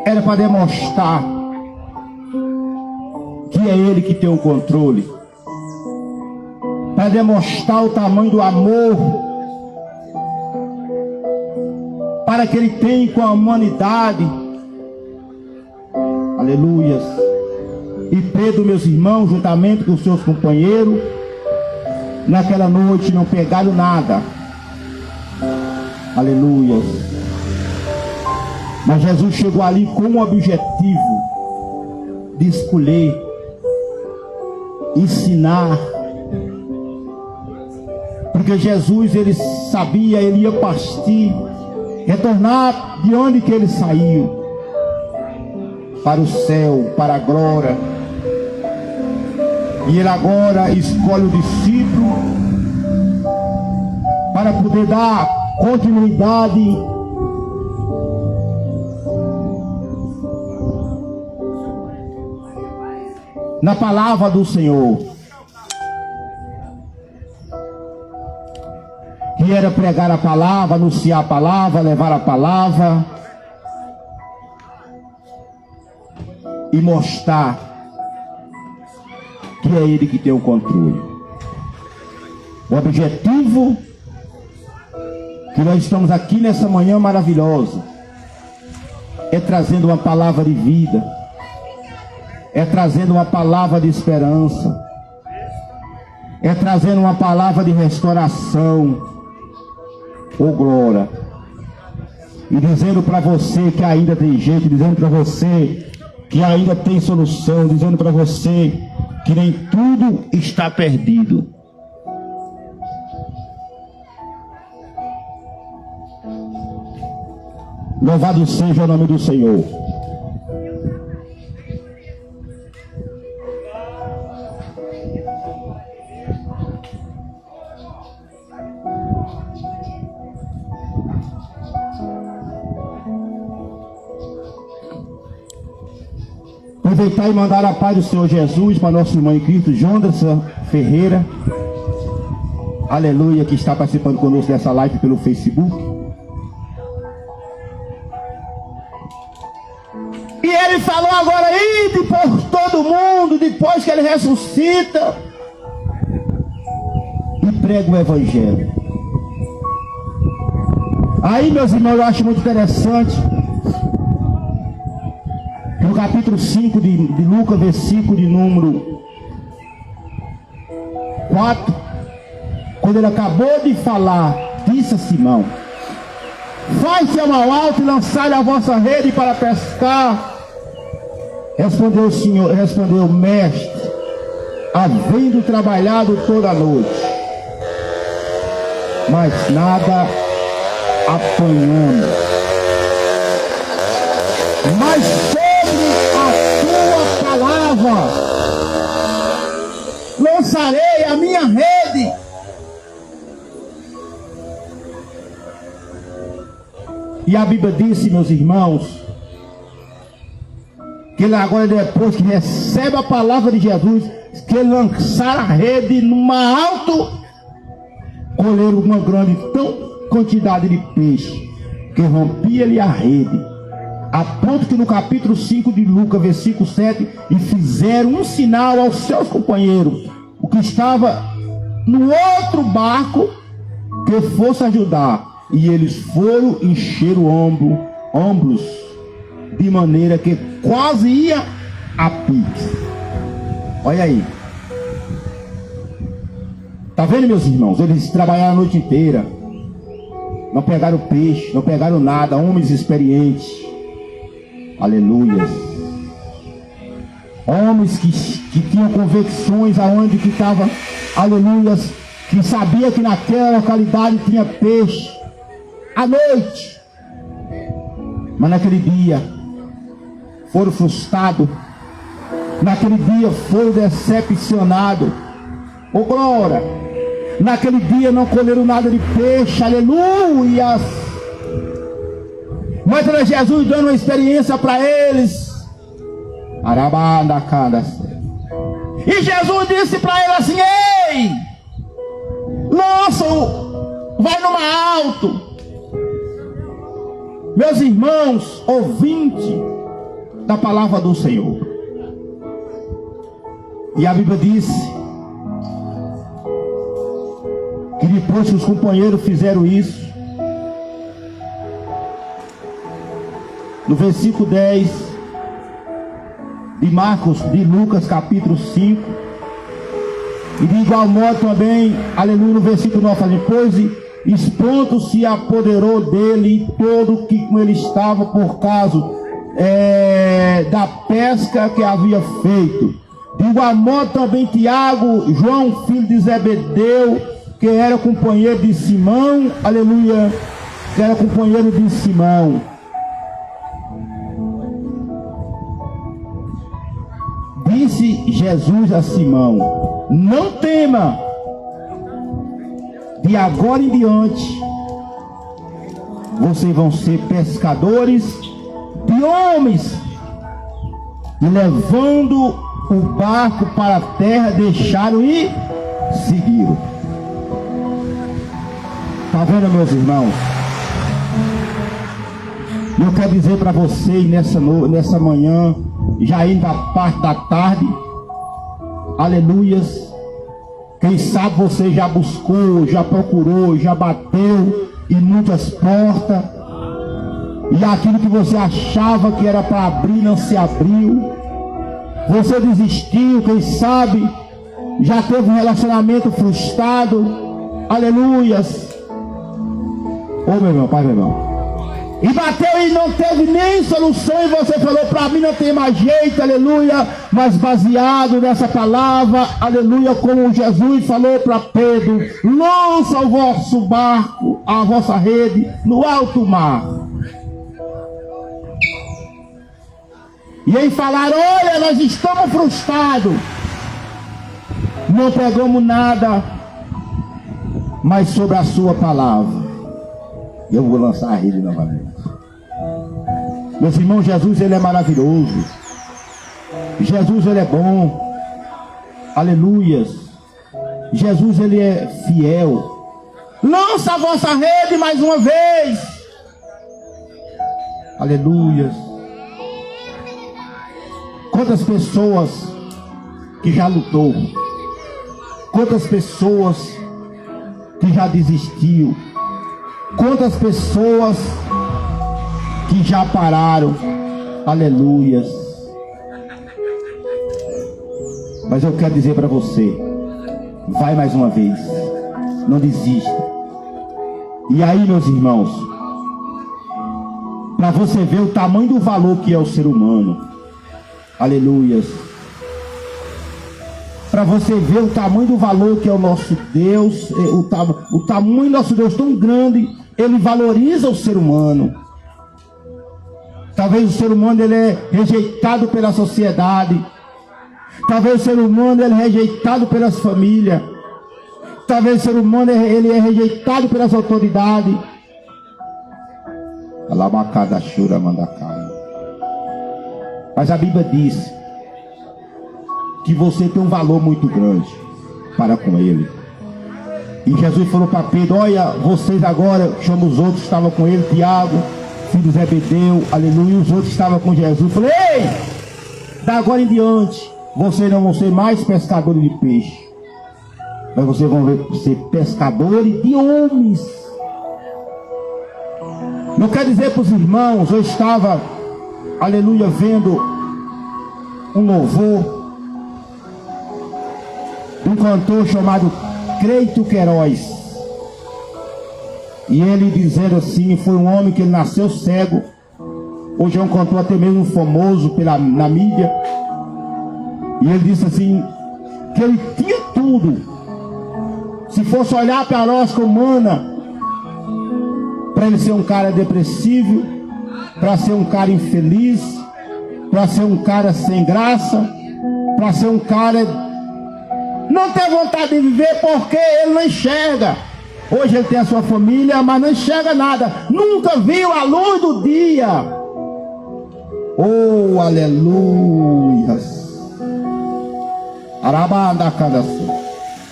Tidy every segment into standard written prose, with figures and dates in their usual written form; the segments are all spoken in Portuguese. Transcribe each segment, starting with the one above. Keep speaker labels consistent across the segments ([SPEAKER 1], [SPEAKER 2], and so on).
[SPEAKER 1] era para demonstrar que é Ele que tem o controle, para demonstrar o tamanho do amor para que Ele tem com a humanidade. Aleluias. E Pedro, meus irmãos, juntamente com os seus companheiros, naquela noite não pegaram nada. Aleluias. Mas Jesus chegou ali com o objetivo de escolher, ensinar. Porque Jesus, ele sabia, ele ia partir, retornar de onde que ele saiu, para o céu, para a glória. E ele agora escolhe o discípulo para poder dar continuidade na palavra do Senhor, que era pregar a palavra, anunciar a palavra, levar a palavra e mostrar que é Ele que tem o controle. O objetivo que nós estamos aqui nessa manhã maravilhosa é trazendo uma palavra de vida, é trazendo uma palavra de esperança, é trazendo uma palavra de restauração, oh glória, e dizendo para você que ainda tem jeito, dizendo para você que ainda tem solução, dizendo para você que nem tudo está perdido. Louvado seja o nome do Senhor. Aproveitar e mandar a paz do Senhor Jesus para nosso irmão em Cristo, Jonderson Ferreira, aleluia, que está participando conosco dessa live pelo Facebook. E ele falou agora aí, por todo mundo, depois que ele ressuscita, e prega o Evangelho. Aí, meus irmãos, eu acho muito interessante, no capítulo 5 de Lucas, versículo de número 4, quando ele acabou de falar, disse a Simão: faz-se ao alto e lançai a vossa rede para pescar. Respondeu o Senhor, respondeu: mestre, havendo trabalhado toda a noite, mas nada apanhamos. Mas sobre a tua palavra lançarei a minha rede. E a Bíblia disse, meus irmãos, que ele agora, depois que recebe a palavra de Jesus, que ele lançar a rede numa alto, colher uma grande quantidade de peixe, que rompia-lhe a rede, a ponto que no capítulo 5 de Lucas, versículo 7, e fizeram um sinal aos seus companheiros, o que estava no outro barco, que fosse ajudar. E eles foram encher ombros, de maneira que quase ia a pique. Olha aí. Tá vendo, meus irmãos? Eles trabalharam a noite inteira, não pegaram peixe, não pegaram nada. Homens experientes, aleluia, homens que tinham convicções aonde que estava, aleluia, que sabia que naquela localidade tinha peixe à noite, mas naquele dia foram frustrados, naquele dia foram decepcionados. Oh glória! Naquele dia não colheram nada de peixe, aleluia. Mas era Jesus dando uma experiência para eles. E Jesus disse para eles assim: ei, lança Vai numa alto. Meus irmãos, ouvinte da palavra do Senhor. E a Bíblia diz que depois que os companheiros fizeram isso, no versículo 10 de Lucas capítulo 5, e de igual modo também, aleluia, no versículo 9, depois espanto se apoderou dele todo que com ele estava por causa da pesca que havia feito. De igual modo também Tiago, João, filho de Zebedeu, que era companheiro de Simão, aleluia, que era companheiro de Simão. Disse Jesus a Simão: não tema, de agora em diante vocês vão ser pescadores de homens. E levando o barco para a terra, deixaram e seguiram. Está vendo, meus irmãos? Eu quero dizer para vocês nessa manhã, já indo à parte da tarde, aleluias, quem sabe você já buscou, já procurou, já bateu em muitas portas, e aquilo que você achava que era para abrir não se abriu. Você desistiu, quem sabe já teve um relacionamento frustrado, aleluias. Ô meu irmão, pai, meu irmão, e bateu e não teve nem solução, e você falou: para mim não tem mais jeito, aleluia. Mas baseado nessa palavra, aleluia, como Jesus falou para Pedro: lança o vosso barco, a vossa rede no alto mar. E aí falaram: olha, nós estamos frustrados, não pegamos nada, mas sobre a sua palavra eu vou lançar a rede novamente. Meus irmãos, Jesus, ele é maravilhoso. Jesus, ele é bom. Aleluias. Jesus, ele é fiel. Lança a vossa rede mais uma vez. Aleluias. Quantas pessoas que já lutou, quantas pessoas que já desistiu, quantas pessoas que já pararam, aleluias. Mas eu quero dizer para você: vai mais uma vez, não desista. E aí, meus irmãos, para você ver o tamanho do valor que é o ser humano, aleluias, para você ver o tamanho do valor que é o nosso Deus, o tamanho do nosso Deus tão grande, ele valoriza o ser humano. Talvez o ser humano ele é rejeitado pela sociedade. Talvez o ser humano ele é rejeitado pelas famílias. Talvez o ser humano ele é rejeitado pelas autoridades. Mas a Bíblia diz que você tem um valor muito grande para com ele. E Jesus falou para Pedro: olha, vocês agora, chama os outros que estavam com ele, Tiago, filho de Zebedeu, aleluia, os outros estavam com Jesus. Falei: ei, da agora em diante, vocês não vão ser mais pescadores de peixe, mas vocês vão ser pescadores de homens. Não quer dizer para os irmãos, eu estava, aleluia, vendo um louvor de um cantor chamado Creito Queiroz, e ele dizendo assim, foi um homem que ele nasceu cego, hoje é um cantor até mesmo famoso na mídia, e ele disse assim, que ele tinha tudo, se fosse olhar para a lógica humana, para ele ser um cara depressivo, para ser um cara infeliz, para ser um cara sem graça, para ser um cara não ter vontade de viver, porque ele não enxerga. Hoje ele tem a sua família, mas não enxerga nada, nunca viu a luz do dia. Oh, aleluia.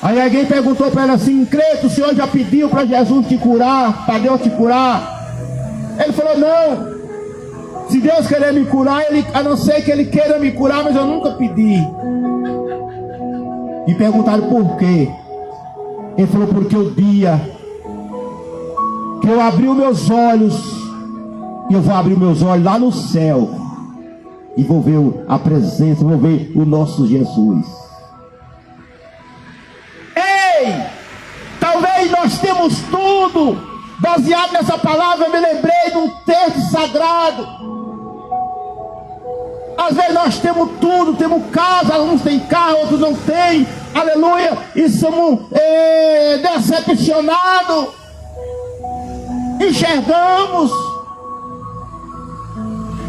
[SPEAKER 1] Aí alguém perguntou para ele assim: crente, o senhor já pediu para Jesus te curar, para Deus te curar? Ele falou: não, se Deus querer me curar, a não ser que Ele queira me curar, mas eu nunca pedi. E perguntaram por quê. Ele falou: porque o dia que eu abri os meus olhos, eu vou abrir meus olhos lá no céu, e vou ver a presença, vou ver o nosso Jesus. Ei, talvez nós temos tudo. Baseado nessa palavra, eu me lembrei de um texto sagrado. Às vezes nós temos tudo, temos casa, alguns têm carro, outros não têm, aleluia, e somos decepcionados. Enxergamos.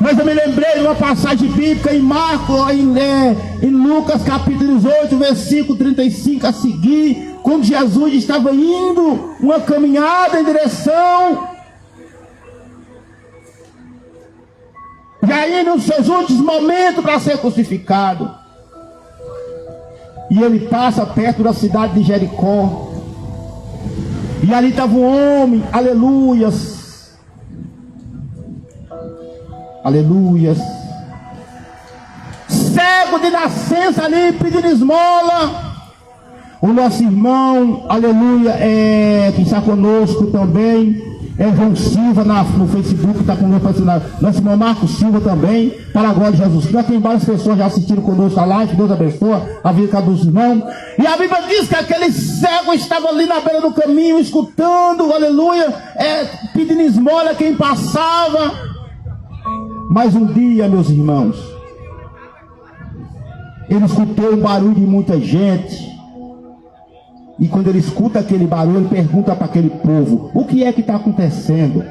[SPEAKER 1] Mas eu me lembrei de uma passagem bíblica em Marcos, em Lucas capítulo 18, versículo 35 a seguir, quando Jesus estava indo uma caminhada em direção, já indo nos seus últimos momentos para ser crucificado. E ele passa perto da cidade de Jericó. E ali estava um homem, aleluias, aleluias, cego de nascença ali, pedindo esmola. O nosso irmão, aleluia, que está conosco também, João Silva no Facebook, está conosco, nosso irmão Marcos Silva também, para a glória de Jesus Cristo. Tem várias pessoas já assistindo conosco a live, Deus abençoe a vida dos irmãos. E a Bíblia diz que aquele cego estava ali na beira do caminho, escutando, aleluia, pedindo esmola a quem passava. Mas um dia, meus irmãos, ele escutou um barulho de muita gente. E quando ele escuta aquele barulho, ele pergunta para aquele povo: o que é que está acontecendo?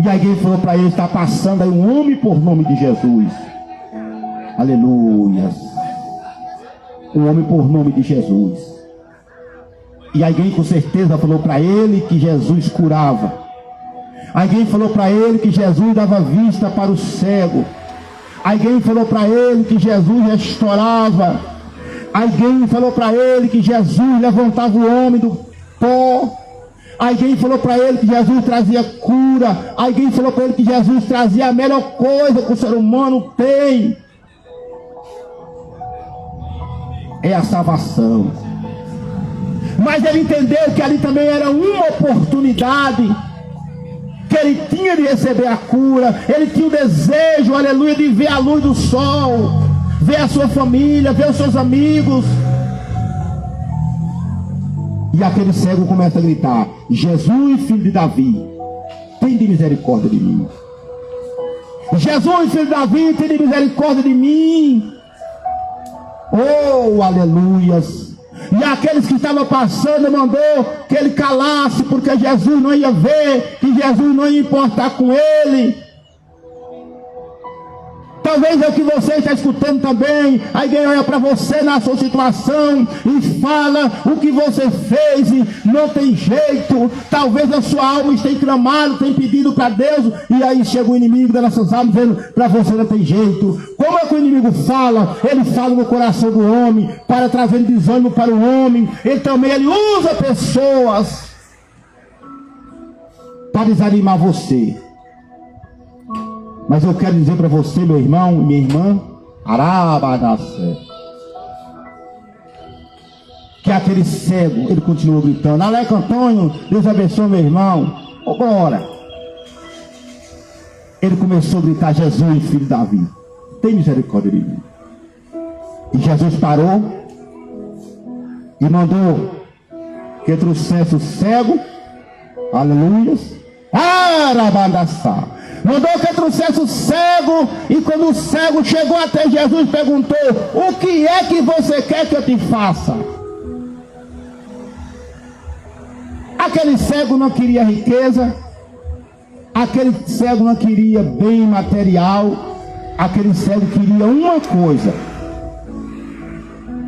[SPEAKER 1] E alguém falou para ele: está passando aí um homem por nome de Jesus. Aleluia. Um homem por nome de Jesus. E alguém com certeza falou para ele que Jesus curava. Alguém falou para ele que Jesus dava vista para o cego. Alguém falou para ele que Jesus restaurava. Alguém falou para ele que Jesus levantava o homem do pó. Alguém falou para ele que Jesus trazia cura. Alguém falou para ele que Jesus trazia a melhor coisa que o ser humano tem: é a salvação. Mas ele entendeu que ali também era uma oportunidade, que ele tinha de receber a cura. Ele tinha o desejo, aleluia, de ver a luz do sol, ver a sua família, ver os seus amigos. E aquele cego começa a gritar: Jesus, filho de Davi, tem de misericórdia de mim. Jesus, filho de Davi, tem de misericórdia de mim. Oh, aleluias. E aqueles que estavam passando mandou que ele calasse, porque Jesus não ia ver, que Jesus não ia importar com ele. Talvez é o que você está escutando também. Alguém olha para você na sua situação e fala o que você fez e não tem jeito. Talvez a sua alma esteja clamando, tem pedido para Deus, e aí chega o inimigo das nossas almas dizendo: para você não tem jeito. Como é que o inimigo fala? Ele fala no coração do homem para trazer desânimo para o homem. Ele usa pessoas para desanimar você. Mas eu quero dizer para você, meu irmão e minha irmã, Arabadassé, que aquele cego, ele continuou gritando: Aleco Antônio, Deus abençoe meu irmão. Oh, glória. Ele começou a gritar: Jesus, filho de Davi, tem misericórdia de mim. E Jesus parou e mandou que trouxesse o cego, aleluia, Arabadassá. Mandou que trouxesse o cego. E quando o cego chegou até Jesus, perguntou: o que é que você quer que eu te faça? Aquele cego não queria riqueza. Aquele cego não queria bem material. Aquele cego queria uma coisa.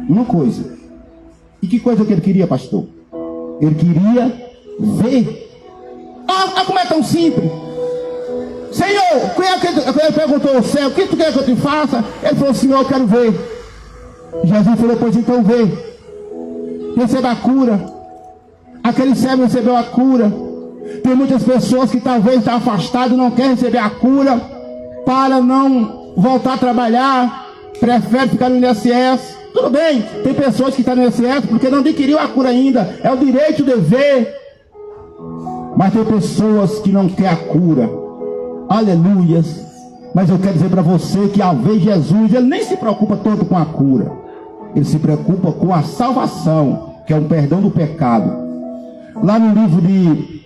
[SPEAKER 1] Uma coisa. E que coisa que ele queria, pastor? Ele queria ver. Ah, como é tão simples. Senhor, ele perguntou ao céu: o que tu quer que eu te faça? Ele falou: Senhor, eu quero ver. Jesus falou: pois então vê. receba a cura. Aquele cego recebeu a cura. Tem muitas pessoas que talvez estão afastadas e não querem receber a cura, para não voltar a trabalhar, prefere ficar no INSS. Tudo bem, tem pessoas que estão no INSS porque não adquiriu a cura ainda, é o direito, o dever. Mas tem pessoas que não querem a cura. Aleluias. Mas eu quero dizer para você que ao ver Jesus, ele nem se preocupa tanto com a cura, ele se preocupa com a salvação, que é o perdão do pecado. Lá no livro de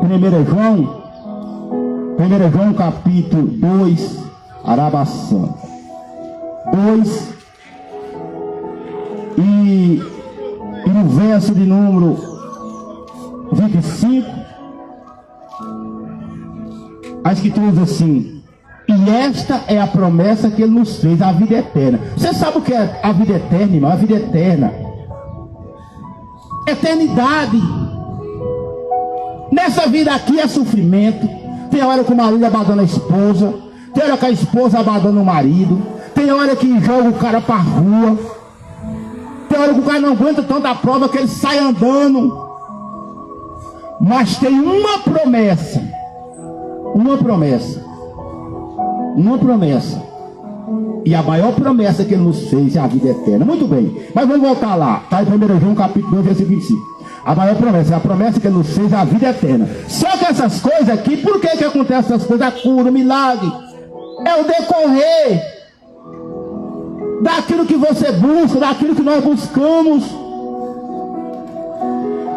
[SPEAKER 1] 1 João capítulo 2, Arabaçã 2, e no verso de número 25, a escritura diz assim: e esta é a promessa que ele nos fez, a vida eterna. Você sabe o que é a vida eterna, irmão? A vida eterna, eternidade. Nessa vida aqui é sofrimento. Tem hora que o marido abandona a esposa, tem hora que a esposa abandona o marido, tem hora que joga o cara para a rua, tem hora que o cara não aguenta tanta prova que ele sai andando. Mas tem uma promessa, e a maior promessa que ele nos fez é a vida eterna. Muito bem, mas vamos voltar lá. Está em 1 João capítulo 2, versículo 25. A maior promessa, a promessa que ele nos fez é a vida eterna. Só que essas coisas aqui, por que acontecem essas coisas? A cura, o milagre, é o decorrer daquilo que você busca, daquilo que nós buscamos.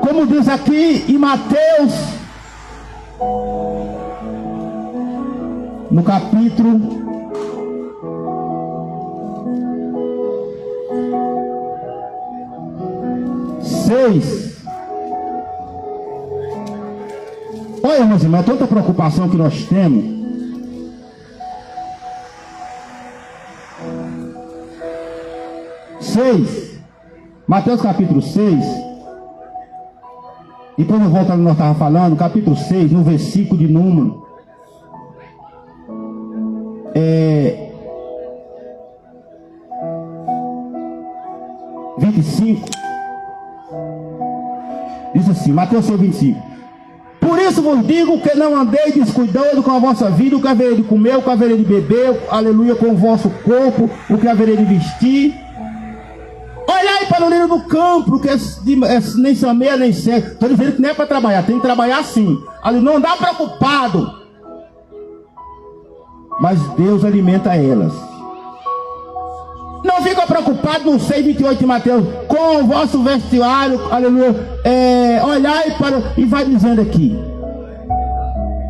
[SPEAKER 1] Como diz aqui em Mateus, no capítulo 6. Olha, meus irmãos, é tanta preocupação que nós temos. Mateus capítulo 6. Depois eu volto ao que nós estávamos falando, capítulo 6, no versículo de número 25. Diz assim, Mateus 6, 25. Por isso vos digo que não andeis descuidando com a vossa vida, o que haverei de comer, o que haverei de beber, aleluia, com o vosso corpo, o que haverei de vestir. Olhai para o lírio do campo, porque nem semeia nem seca. Estou dizendo que não é para trabalhar, tem que trabalhar sim. Ali não andar preocupado, mas Deus alimenta elas. Não fica preocupado no 6:28 de Mateus, com o vosso vestuário, aleluia, olhai para, e vai dizendo aqui.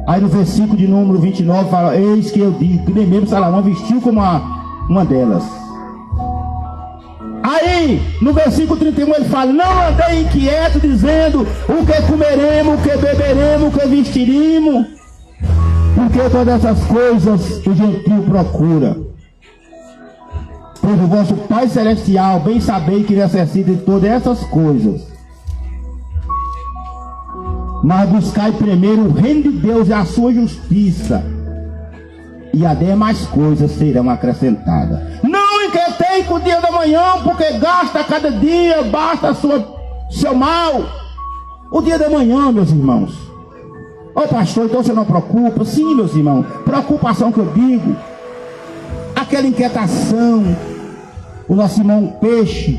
[SPEAKER 1] Aí no versículo de número 29 fala: eis que eu digo que nem mesmo Salomão vestiu como uma delas. Aí no versículo 31 ele fala: não andei inquieto dizendo o que comeremos, o que beberemos, o que vestiremos, porque todas essas coisas o gentio procura. Pois o vosso Pai Celestial bem sabei que necessita de todas essas coisas. Mas buscai primeiro o reino de Deus e a sua justiça, e as demais coisas serão acrescentadas. Não inquietem com o dia da manhã, porque gasta cada dia, basta seu mal. O dia da manhã, meus irmãos. Ô pastor, então você não preocupa? Sim, meus irmãos, preocupação que eu digo, aquela inquietação. O nosso irmão Peixe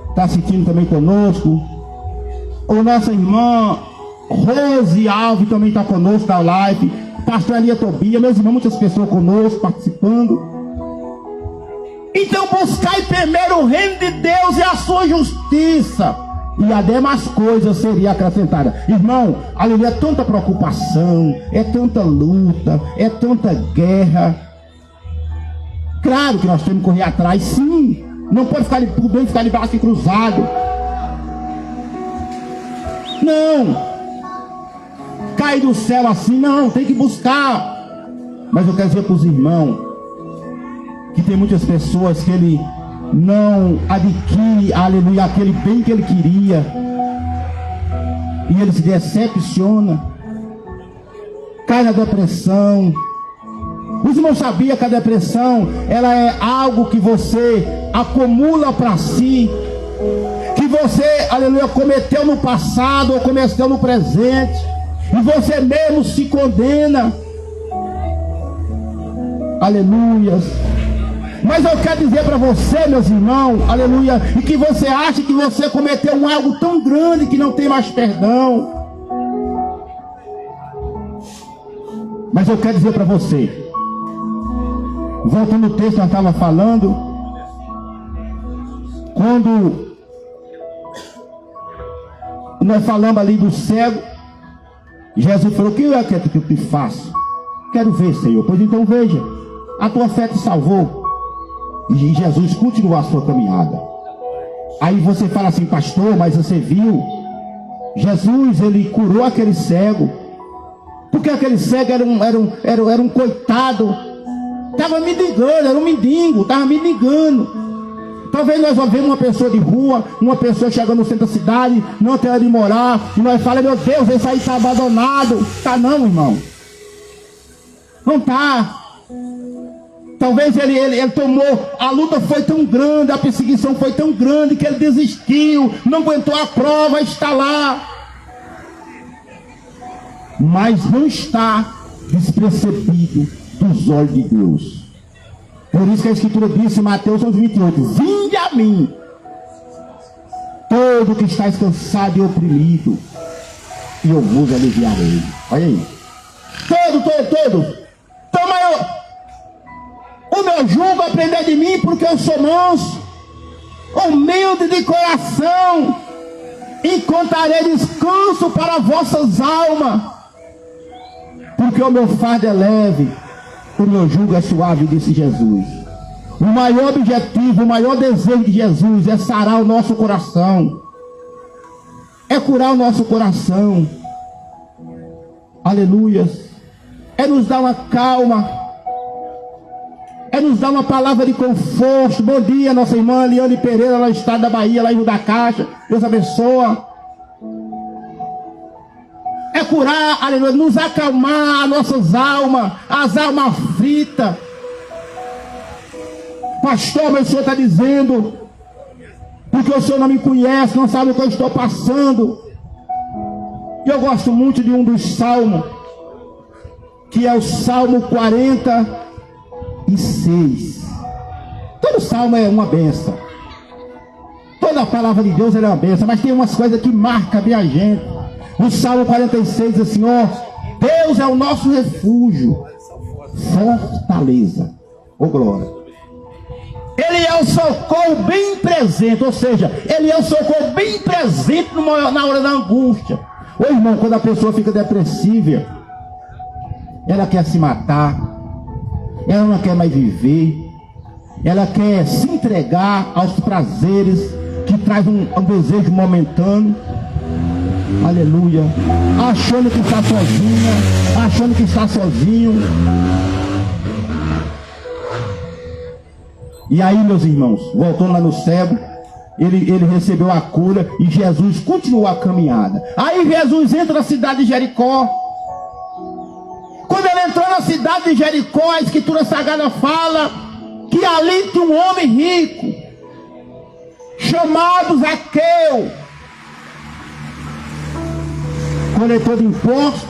[SPEAKER 1] está assistindo também conosco. O nossa irmã Rose Alves também está conosco na live. Pastor Elia Tobia, meus irmãos, muitas pessoas conosco participando. Então buscai primeiro o reino de Deus e a sua justiça, e as demais coisas seriam acrescentadas. Irmão, aleluia, é tanta preocupação, é tanta luta, é tanta guerra. Claro que nós temos que correr atrás, sim. Não pode ficar de braço cruzado. Não. Cair do céu assim, não. Tem que buscar. Mas eu quero dizer para os irmãos que tem muitas pessoas que ele não adquire, aleluia, aquele bem que ele queria, e ele se decepciona, cai na depressão. Os irmãos sabiam que a depressão, ela é algo que você acumula para si, você, aleluia, cometeu no passado ou cometeu no presente, e você mesmo se condena, aleluia. Mas eu quero dizer para você, meus irmãos, aleluia, e que você acha que você cometeu algo tão grande que não tem mais perdão. Mas eu quero dizer para você, voltando ao texto que nós estávamos falando, quando nós falamos ali do cego, Jesus falou: o que é que eu te faço? Quero ver, Senhor. Pois então veja, a tua fé te salvou. E Jesus continuou a sua caminhada. Aí você fala assim: pastor, mas você viu, Jesus, ele curou aquele cego, porque aquele cego era um coitado, estava mendigando, era um mendigo, estava mendigando. Talvez nós vemos uma pessoa de rua, uma pessoa chegando no centro da cidade, não tem onde morar, e nós falamos: meu Deus, esse aí está abandonado. Está não, irmão, não está. Talvez ele tomou, a luta foi tão grande, a perseguição foi tão grande que ele desistiu, não aguentou a prova, está lá. Mas não está despercebido dos olhos de Deus. Por isso que a Escritura disse em Mateus 28: vinde a mim, todo que está cansado e oprimido, e eu vos aliviarei. Olha aí. Todo. Toma o meu jugo, aprender de mim, porque eu sou manso, humilde de coração, encontrarei descanso para vossas almas, porque o meu fardo é leve, o meu jugo é suave, disse Jesus. O maior objetivo, o maior desejo de Jesus é sarar o nosso coração, é curar o nosso coração, aleluia, é nos dar uma calma, é nos dar uma palavra de conforto. Bom dia, nossa irmã Liane Pereira, lá no estado da Bahia, lá em Rio da Caixa, Deus abençoa. É curar, aleluia, nos acalmar nossas almas, as almas aflitas. Pastor, mas o senhor está dizendo, porque o senhor não me conhece, não sabe o que eu estou passando. E eu gosto muito de um dos salmos, que é o Salmo 46. Todo salmo é uma benção, toda a palavra de Deus é uma benção, mas tem umas coisas que marcam bem a gente. O Salmo 46 diz assim: ó, Deus é o nosso refúgio, fortaleza, ô glória. Ele é o socorro bem presente, ou seja, ele é o socorro bem presente na hora da angústia. Ô irmão, quando a pessoa fica depressiva, ela quer se matar, ela não quer mais viver, ela quer se entregar aos prazeres que traz um desejo momentâneo, aleluia, achando que está sozinha, achando que está sozinho. E aí, meus irmãos, voltando lá no cego, ele recebeu a cura e Jesus continuou a caminhada. Aí Jesus entra na cidade de Jericó. Quando ele entrou na cidade de Jericó, a Escritura Sagrada fala que ali tinha um homem rico, chamado Zaqueu, coletor de impostos,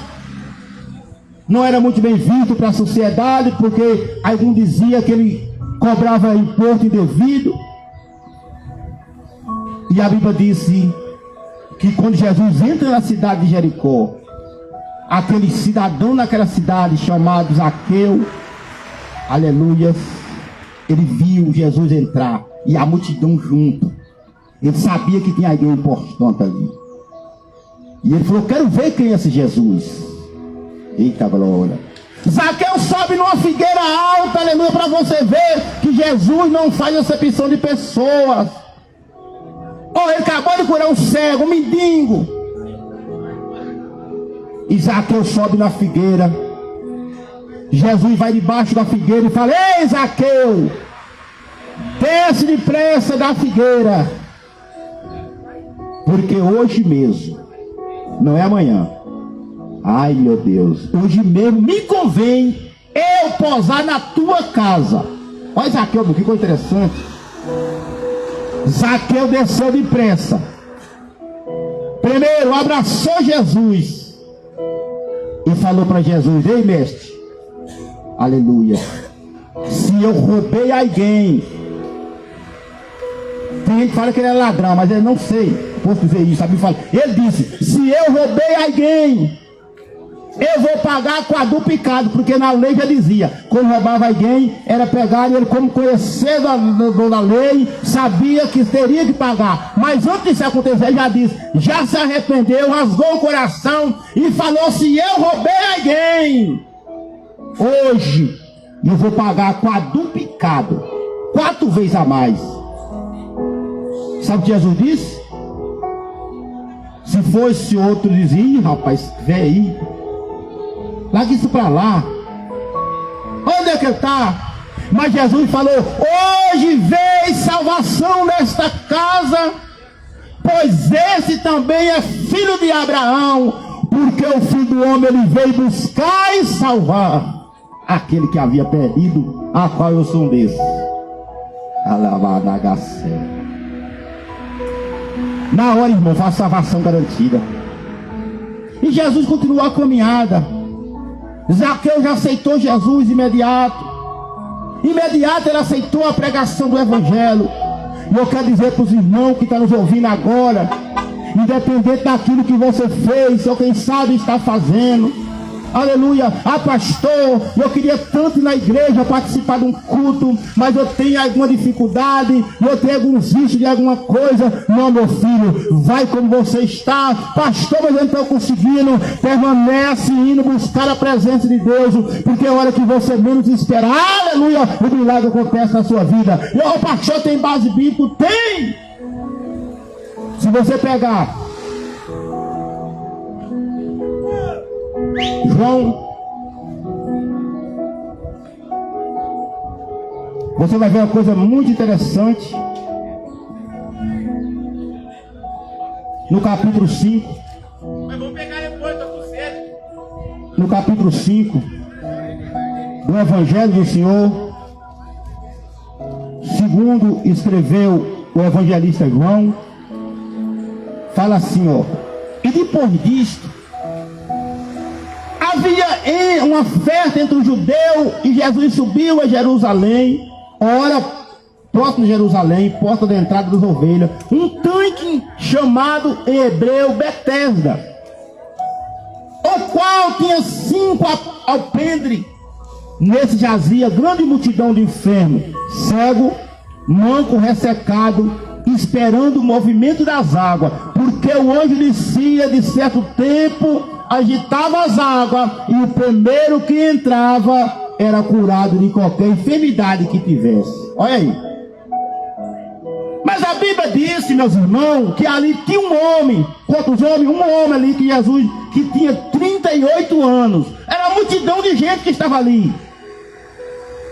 [SPEAKER 1] não era muito bem visto para a sociedade, porque algum dizia que ele cobrava imposto indevido. E a Bíblia disse que quando Jesus entra na cidade de Jericó, aquele cidadão naquela cidade chamado Zaqueu, aleluia, ele viu Jesus entrar e a multidão junto. Ele sabia que tinha alguém importante ali. E ele falou: quero ver quem é esse Jesus. Eita glória. Zaqueu sobe numa figueira alta, aleluia, para você ver que Jesus não faz acepção de pessoas. Oh, ele acabou de curar um cego, um mendigo. E Zaqueu sobe na figueira. Jesus vai debaixo da figueira e fala: ei, Zaqueu, desce depressa da figueira, porque hoje mesmo, não é amanhã, ai meu Deus, hoje mesmo me convém eu posar na tua casa. Olha Zaqueu, que coisa interessante. Zaqueu desceu depressa. Primeiro, abraçou Jesus e falou para Jesus: ei, mestre, aleluia, se eu roubei alguém, tem gente que fala que ele é ladrão, mas eu não sei, posso dizer isso, sabe? Ele disse: se eu roubei alguém, eu vou pagar quadruplicado, porque na lei já dizia, quando roubava alguém, era pegar, e ele, como conhecedor da lei, sabia que teria que pagar. Mas antes disso acontecer, ele já disse, já se arrependeu, rasgou o coração e falou: se eu roubei alguém, hoje eu vou pagar quadruplicado, 4 vezes a mais. Sabe o que Jesus disse? Se fosse outro, dizia: ih, rapaz, vem aí, larga isso para lá, onde é que ele está? Mas Jesus falou: hoje veio salvação nesta casa, pois esse também é filho de Abraão, porque o Filho do Homem ele veio buscar e salvar aquele que havia perdido, a qual eu sou um desses. Alabadagacé. Na hora, irmão, faz salvação garantida. E Jesus continuou a caminhada. Zaqueu já aceitou Jesus imediato. Imediato ele aceitou a pregação do Evangelho. E eu quero dizer para os irmãos que estão nos ouvindo agora, independente daquilo que você fez, ou quem sabe está fazendo, aleluia, pastor, eu queria tanto ir na igreja participar de um culto, mas eu tenho alguma dificuldade, eu tenho alguns vícios de alguma coisa. Não, meu filho, vai como você está. Pastor, mas eu não estou conseguindo. Permanece indo buscar a presença de Deus, porque a hora que você menos espera, aleluia, o milagre acontece na sua vida. E o pastor tem base bíblica? Tem. Se você pegar João, você vai ver uma coisa muito interessante. No capítulo 5. Mas vamos pegar depois, estou com sede. No capítulo 5 do Evangelho do Senhor, segundo escreveu o evangelista João, fala assim, ó: e depois disto havia uma festa entre os judeus, e Jesus subiu a Jerusalém. Ora, próximo de Jerusalém, porta da entrada das ovelhas, um tanque chamado em hebreu Betesda, o qual tinha 5 alpendres. Nesse jazia grande multidão de enfermos, cego, manco, ressecado, esperando o movimento das águas, porque o anjo descia de certo tempo, agitava as águas, e o primeiro que entrava era curado de qualquer enfermidade que tivesse. Olha aí. Mas a Bíblia disse, meus irmãos, que ali tinha um homem. Quantos homens? Um homem ali, que Jesus, que tinha 38 anos. Era uma multidão de gente que estava ali.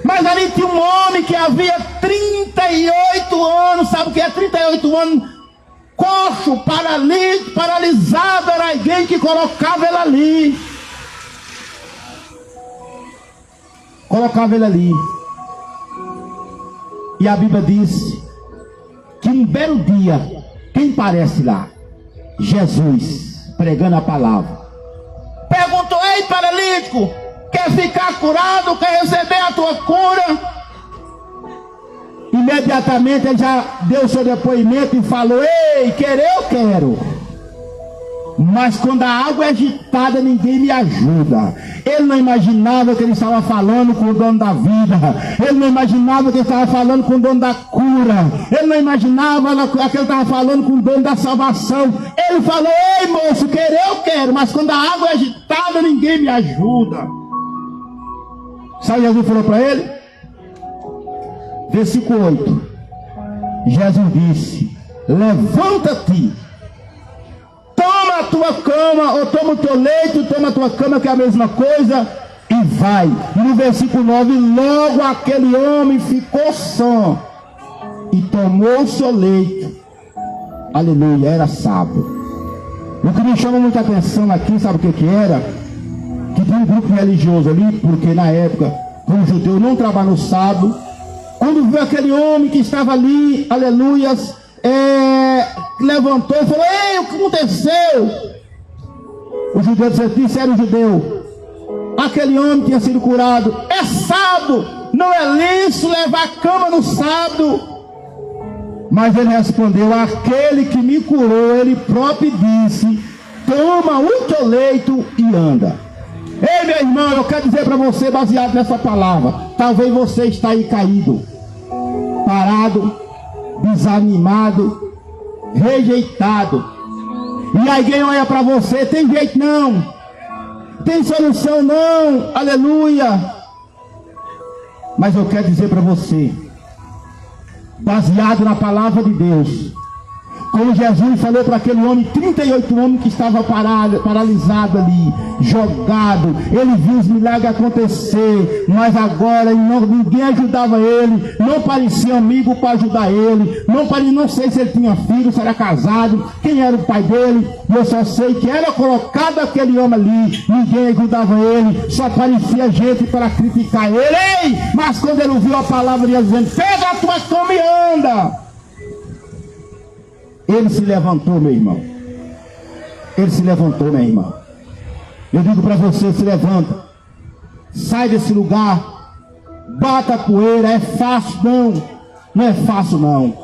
[SPEAKER 1] Mas ali tinha um homem que havia 38 anos. Sabe o que é 38 anos? Coxo, paralítico, paralisado. Era alguém que colocava ele ali. Colocava ele ali. E a Bíblia diz que um belo dia, quem parece lá? Jesus, pregando a palavra. Perguntou: ei, paralítico, quer ficar curado? Quer receber a tua cura? Imediatamente ele já deu seu depoimento e falou: ei, querer eu quero, mas quando a água é agitada ninguém me ajuda. Ele não imaginava que ele estava falando com o dono da vida. Ele não imaginava que ele estava falando com o dono da cura. Ele não imaginava que ele estava falando com o dono da salvação. Ele falou: ei, moço, querer eu quero, mas quando a água é agitada ninguém me ajuda. Sabe o que Jesus falou para ele? Versículo 8. Jesus disse: levanta-te, toma a tua cama, ou toma o teu leito, toma a tua cama, que é a mesma coisa, e vai. E no versículo 9, logo aquele homem ficou sã e tomou o seu leito. Aleluia, era sábado. O que me chama muita atenção aqui, sabe o que era? Que tinha um grupo religioso ali, porque na época o judeu não trabalhava no sábado. Quando viu aquele homem que estava ali, aleluias, levantou e falou: ei, o que aconteceu? O judeu disse: era o judeu. Aquele homem tinha sido curado. É sábado, não é lícito levar a cama no sábado. Mas ele respondeu: aquele que me curou, ele próprio disse: toma o teu leito e anda. Ei, meu irmão, eu quero dizer para você, baseado nessa palavra, talvez você está aí caído, parado, desanimado, rejeitado, e alguém olha para você: tem jeito não, tem solução não, aleluia. Mas eu quero dizer para você, baseado na palavra de Deus, como Jesus falou para aquele homem, 38 homens que estavam paralisados ali, jogado. Ele viu os milagres acontecer, mas agora ninguém ajudava ele, não parecia amigo para ajudar ele, não sei se ele tinha filho, se era casado, quem era o pai dele. Eu só sei que era colocado aquele homem ali, ninguém ajudava ele, só parecia gente para criticar ele. Ei, mas quando ele ouviu a palavra de Deus dizendo: pega a tua cama e anda, ele se levantou, meu irmão. Ele se levantou, meu irmão. Eu digo para você: se levanta, sai desse lugar, bata a poeira. É fácil? Não, não é fácil não.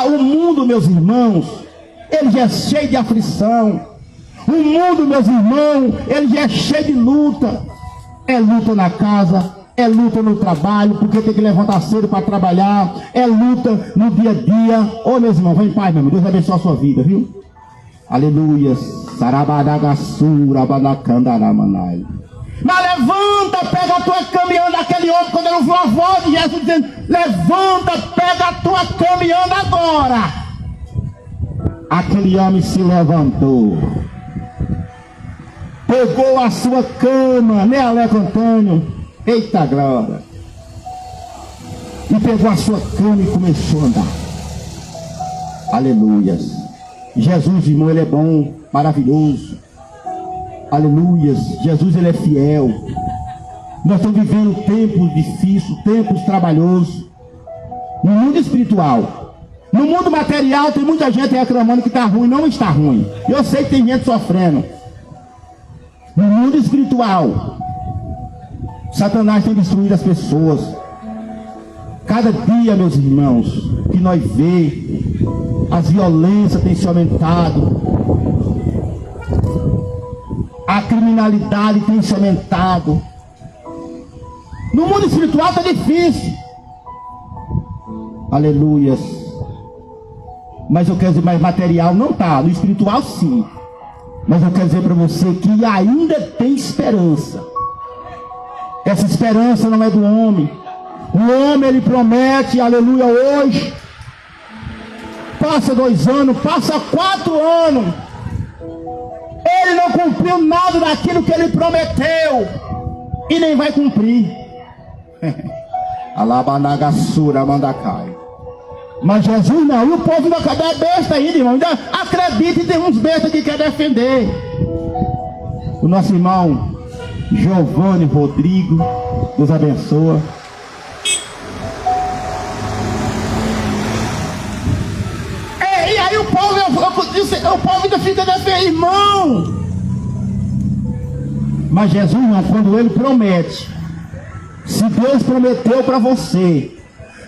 [SPEAKER 1] O mundo, meus irmãos, ele já é cheio de aflição. O mundo, meus irmãos, ele já é cheio de luta. É luta na casa, é luta no trabalho, porque tem que levantar cedo para trabalhar, é luta no dia a dia. Ô, meus irmãos, vai em paz, meu irmão. Deus abençoe a sua vida, viu? Aleluia. Sarabadagassura, badacandaramanai. Mas levanta, pega a tua cama e anda. Aquele homem, quando ele ouviu a voz de Jesus dizendo: levanta, pega a tua cama e anda agora. Aquele homem se levantou, pegou a sua cama, né, Aleco Antônio? Eita glória! E pegou a sua cama e começou a andar. Aleluia! Jesus, irmão, ele é bom, maravilhoso. Aleluia! Jesus, ele é fiel. Nós estamos vivendo tempos difíceis, tempos trabalhosos. No mundo espiritual, no mundo material, tem muita gente reclamando que está ruim. Não está ruim. Eu sei que tem gente sofrendo. No mundo espiritual, Satanás tem destruído as pessoas. Cada dia, meus irmãos, que nós vemos, as violências têm se aumentado, a criminalidade tem se aumentado. No mundo espiritual está difícil. Aleluia. Mas eu quero dizer, mais material não está, no espiritual sim. Mas eu quero dizer para você que ainda tem esperança. Essa esperança não é do homem. O homem, ele promete, aleluia, hoje. Passa 2 anos, passa 4 anos. Ele não cumpriu nada daquilo que ele prometeu. E nem vai cumprir. Alabanagasura mandacai. Mas Jesus não. E o povo ainda é besta ainda, irmão. Ainda acredita e tem uns bestas que quer defender. O nosso irmão Giovanni Rodrigo, Deus abençoa. E aí o povo ainda fica defendendo, irmão. Mas Jesus não, quando ele promete, se Deus prometeu para você,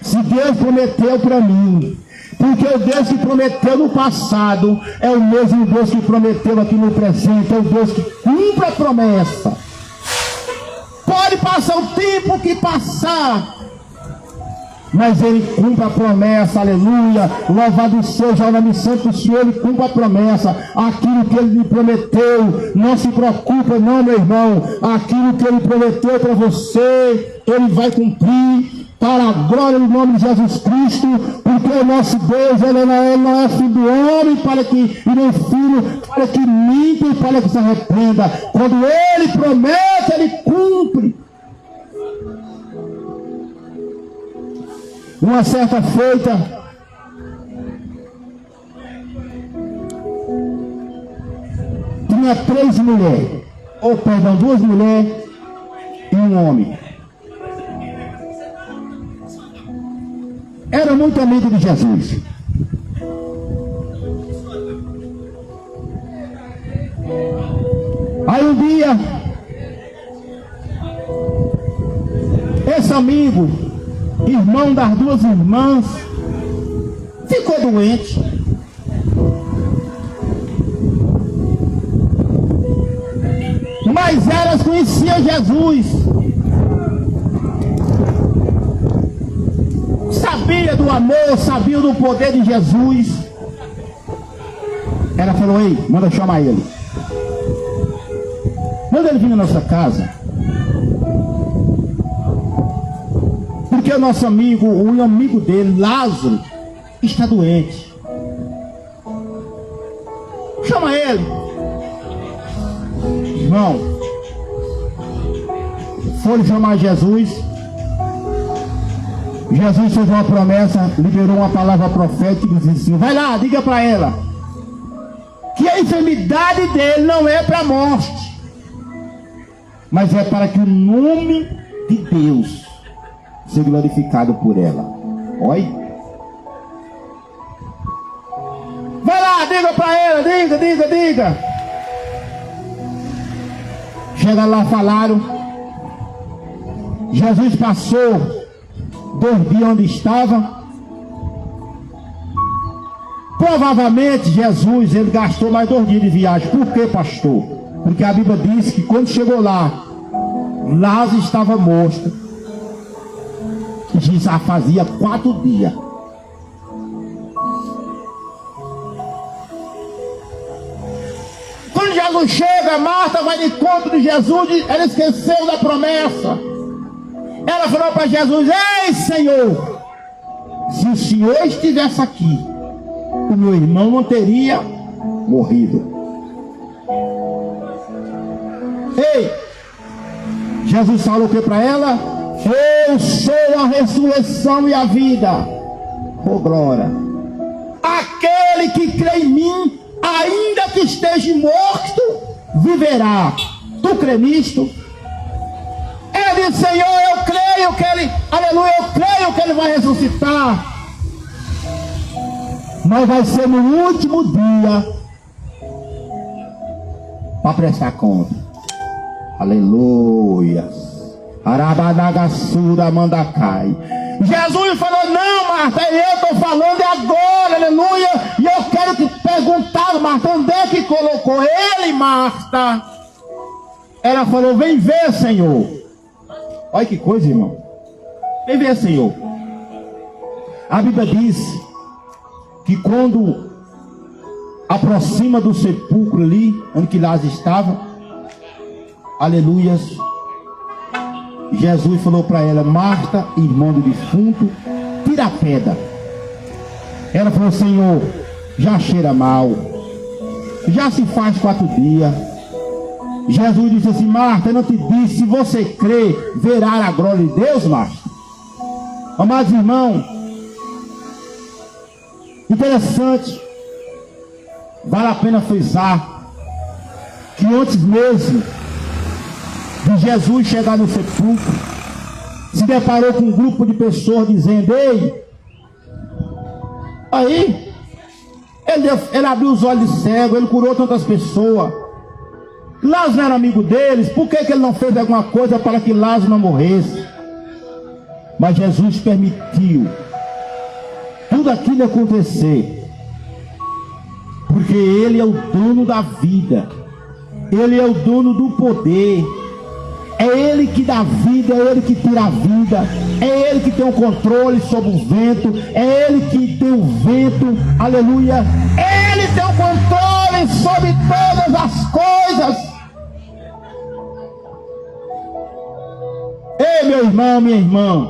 [SPEAKER 1] se Deus prometeu para mim, porque o Deus que prometeu no passado é o mesmo Deus que prometeu aqui no presente, é o Deus que cumpre a promessa. Pode passar o tempo que passar, mas ele cumpre a promessa, aleluia. Louvado seja o nome santo do Senhor, ele cumpre a promessa. Aquilo que ele lhe prometeu, não se preocupa não, meu irmão. Aquilo que ele prometeu para você, ele vai cumprir, para a glória do nome de Jesus Cristo, porque o nosso Deus, ele não é filho do homem, para que, e nem filho, para que minta e para que se arrependa. Quando ele promete, ele cumpre. Uma certa feita, tinha 3 mulheres, ou perdão, 2 mulheres e um homem. Era muito amigo de Jesus. Aí um dia, esse amigo, irmão das duas irmãs, ficou doente. Mas elas conheciam Jesus, sabia do amor, sabia do poder de Jesus. Ela falou: ei, manda chamar ele. Manda ele vir na nossa casa, porque o nosso amigo, o amigo dele, Lázaro, está doente. Chama ele. Irmão, foram chamar Jesus. Jesus fez uma promessa, liberou uma palavra profética e disse assim: vai lá, diga para ela que a enfermidade dele não é para a morte, mas é para que o nome de Deus seja glorificado por ela. Oi? Vai lá, diga para ela, diga. Chega lá, falaram. Jesus passou 2 dias onde estava. Provavelmente Jesus, ele gastou mais 2 dias de viagem. Por quê, pastor? Porque a Bíblia diz que quando chegou lá, Lázaro estava morto. Já fazia 4 dias. Quando Jesus chega, Marta vai de encontro de Jesus, ela esqueceu da promessa. Ela falou para Jesus: ei, Senhor, se o Senhor estivesse aqui, o meu irmão não teria morrido. Ei, Jesus falou o que para ela? Eu sou a ressurreição e a vida. Oh, glória. Aquele que crê em mim, ainda que esteja morto, viverá. Tu crê nisto? Ele disse: Senhor, eu creio que ele, aleluia, eu creio que ele vai ressuscitar. Mas vai ser no último dia para prestar conta. Aleluia. Arabadagasura mandacai. Jesus falou: não, Marta, eu estou falando agora, aleluia. E eu quero te perguntar, Marta, onde é que colocou ele, Marta? Ela falou: vem ver, Senhor. Olha que coisa, irmão. Vem ver, Senhor. A Bíblia diz que quando aproxima do sepulcro ali, onde que Lázaro estava, aleluias, Jesus falou para ela: Marta, irmã do defunto, tira a pedra. Ela falou: Senhor, já cheira mal, já se faz 4 dias. Jesus disse assim: Marta, eu não te disse, se você crê, verá a glória de Deus, Marta. Amados irmãos, interessante, vale a pena frisar que antes mesmo de Jesus chegar no sepulcro, se deparou com um grupo de pessoas dizendo: ei, aí ele abriu os olhos de cego, ele curou tantas pessoas. Lázaro não era amigo deles, por que ele não fez alguma coisa para que Lázaro não morresse? Mas Jesus permitiu tudo aquilo acontecer, porque ele é o dono da vida, ele é o dono do poder, é ele que dá vida, é ele que tira a vida, é ele que tem o controle sobre o vento, é ele que tem o vento, aleluia, ele tem o controle sobre todas as coisas. Ei, meu irmão, minha irmã,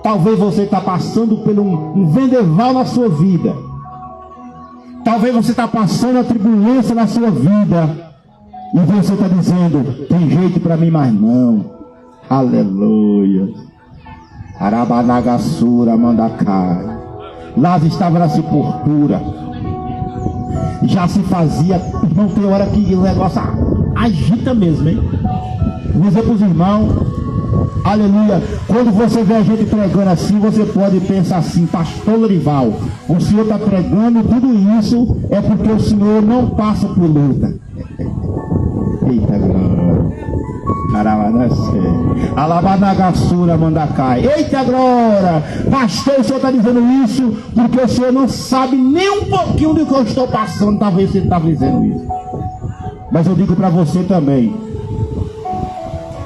[SPEAKER 1] talvez você está passando por um vendaval na sua vida, talvez você está passando a turbulência na sua vida, e você está dizendo: tem jeito para mim, mas não. Aleluia. Arabanagasura mandacai. Lázaro estava na sepultura, já se fazia, irmão, tem hora que o negócio agita mesmo, hein? Vou dizer para os irmãos, aleluia, quando você vê a gente pregando assim, você pode pensar assim: pastor Lorival, o senhor está pregando tudo isso, é porque o senhor não passa por luta. Eita, glória. Alabanagasura mandacai. Eita glória! Pastor, o senhor está dizendo isso porque o senhor não sabe nem um pouquinho do que eu estou passando. Talvez você está dizendo isso. Mas eu digo para você também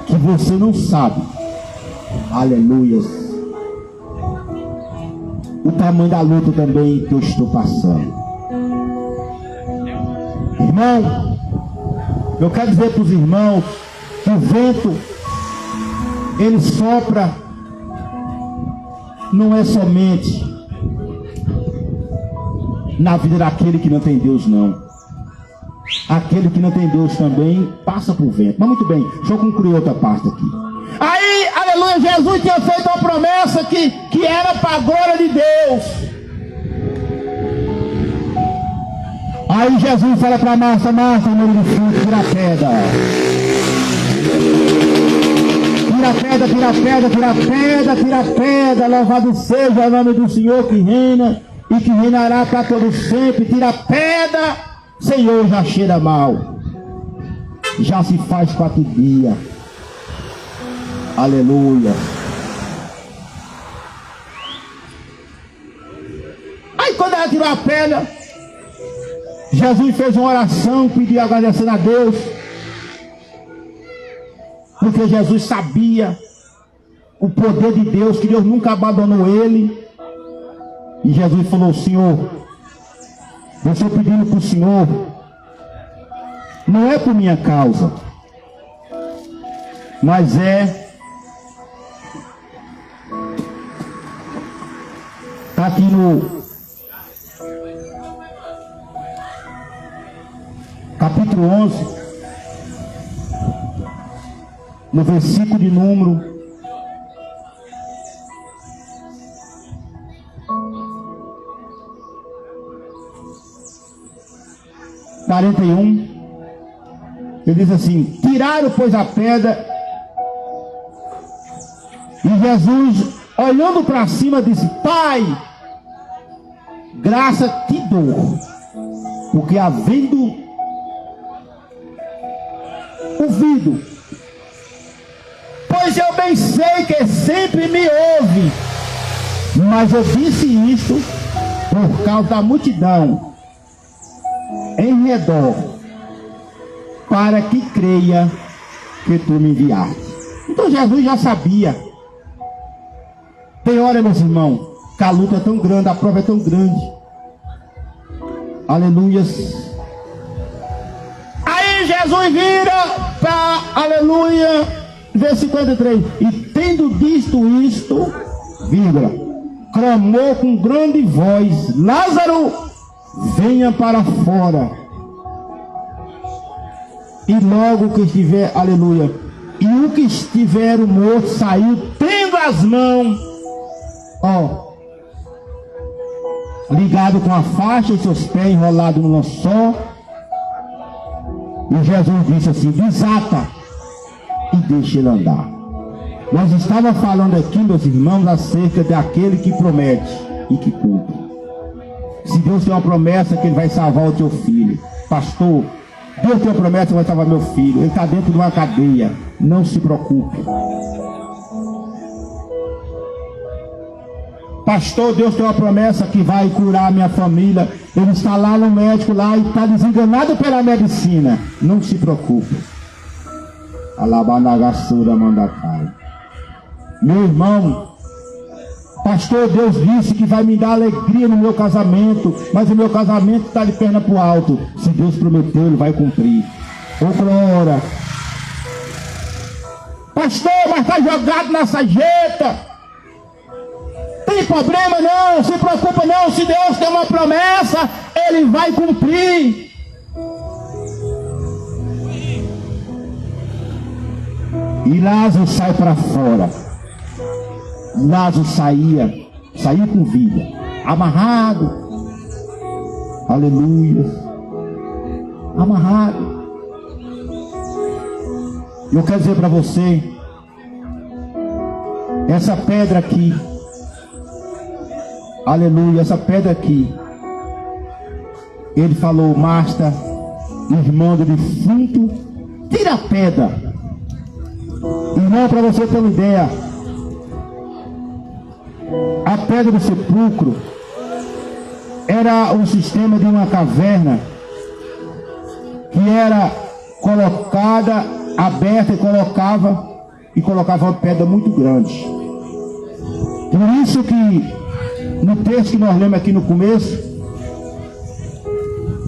[SPEAKER 1] que você não sabe, aleluia, o tamanho da luta também que eu estou passando. Irmão, eu quero dizer para os irmãos que o vento, ele sopra, não é somente na vida daquele que não tem Deus, não. Aquele que não tem Deus também passa por vento. Mas muito bem, deixa eu concluir outra parte aqui. Aí, aleluia, Jesus tinha feito uma promessa que era para a glória de Deus. Aí Jesus fala para Marta, Marta, mãe do fruto, tira a pedra. Tira a pedra, tira a pedra, tira a pedra, tira a pedra. Louvado seja o nome do Senhor que reina e que reinará para todo sempre. Tira a pedra. Senhor, já cheira mal. Já se faz 4 dias. Aleluia. Aí quando ela tirou a pedra, Jesus fez uma oração, pediu agradecendo a Deus, porque Jesus sabia o poder de Deus, que Deus nunca abandonou ele. E Jesus falou: Senhor, eu estou pedindo para o Senhor, não é por minha causa, mas está aqui no capítulo 11, no versículo de número 41, ele diz assim: tiraram, pois, a pedra, e Jesus, olhando para cima, disse: Pai, graça te dou, porque havendo ouvido, pois eu bem sei que sempre me ouve, mas eu disse isto por causa da multidão em redor, para que creia que tu me enviaste. Então Jesus já sabia. Tem hora, meus irmãos, que a luta é tão grande, a prova é tão grande. Aleluias. Aí Jesus vira para, aleluia, versículo 53. E tendo visto isto, vírgula, clamou com grande voz: Lázaro, venha para fora. E logo que estiver, aleluia, e o que estiver morto saiu, tendo as mãos, ligado com a faixa e seus pés enrolados no lençol. E Jesus disse assim: desata e deixa ele andar. Nós estávamos falando aqui, meus irmãos, acerca daquele que promete e que cumpre. Se Deus tem uma promessa que Ele vai salvar o teu filho, pastor, Deus tem uma promessa que vai salvar meu filho, ele está dentro de uma cadeia, não se preocupe. Pastor, Deus tem uma promessa que vai curar a minha família, ele está lá no médico lá e está desenganado pela medicina, não se preocupe. Alabanagasura mandacai. Meu irmão, pastor, Deus disse que vai me dar alegria no meu casamento, mas o meu casamento está de perna para o alto. Se Deus prometeu, Ele vai cumprir. Ô glória! Pastor, mas está jogado na sarjeta. Tem problema não, se preocupa não. Se Deus tem uma promessa, Ele vai cumprir. E Lázaro sai para fora. Lázaro saiu com vida, amarrado, aleluia, amarrado. Eu quero dizer para você, essa pedra aqui, aleluia, essa pedra aqui, ele falou: Marta, irmã do defunto, tira a pedra. Irmão, para você ter uma ideia, a pedra do sepulcro era um sistema de uma caverna que era colocada, aberta e colocava uma pedra muito grande. Por isso que no texto que nós lemos aqui no começo,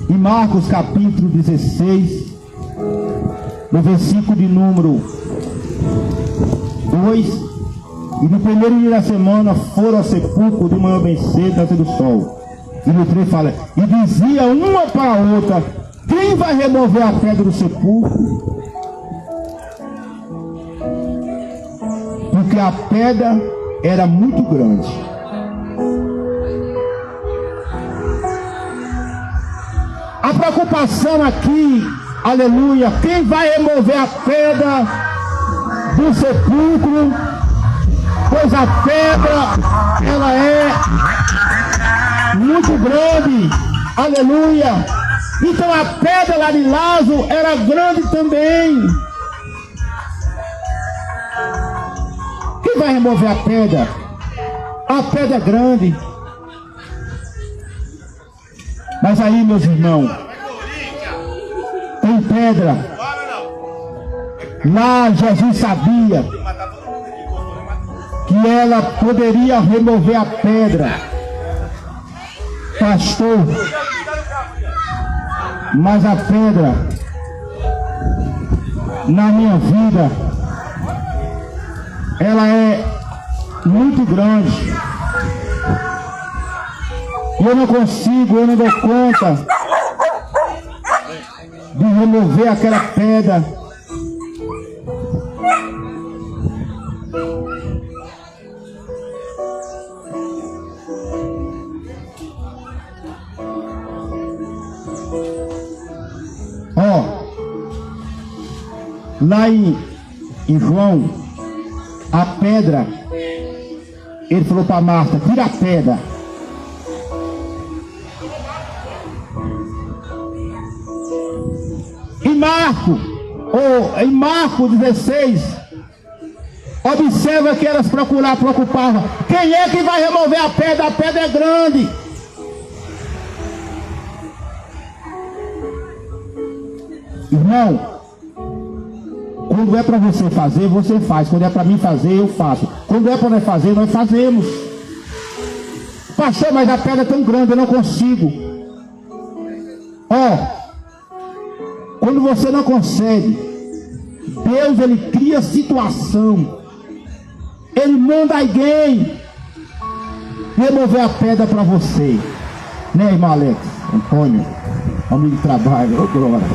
[SPEAKER 1] em Marcos capítulo 16, no versículo de número 2, e no primeiro dia da semana foram ao sepulcro de manhã bem cedo, antes do sol. E no 3 fala, e dizia uma para a outra, quem vai remover a pedra do sepulcro? Porque a pedra era muito grande. A preocupação aqui, aleluia, quem vai remover a pedra do sepulcro? Pois a pedra, ela é muito grande, aleluia. Então a pedra lá de Lázaro era grande também. Quem vai remover a pedra? A pedra é grande. Mas aí, meus irmãos, tem pedra. Lá Jesus sabia que ela poderia remover a pedra. Pastor, mas a pedra na minha vida, ela é muito grande. Eu não consigo, eu não dou conta de remover aquela pedra. Lá em João, a pedra, ele falou para Marta, tira a pedra. Em Marcos 16, observa que elas preocupavam. Quem é que vai remover a pedra? A pedra é grande. Irmão, quando é para você fazer, você faz. Quando é para mim fazer, eu faço. Quando é para nós fazer, nós fazemos. Pastor, mas a pedra é tão grande, eu não consigo. Quando você não consegue, Deus, ele cria situação. Ele manda alguém remover a pedra para você. Né, irmão Alex? Antônio, amigo de trabalho, glória.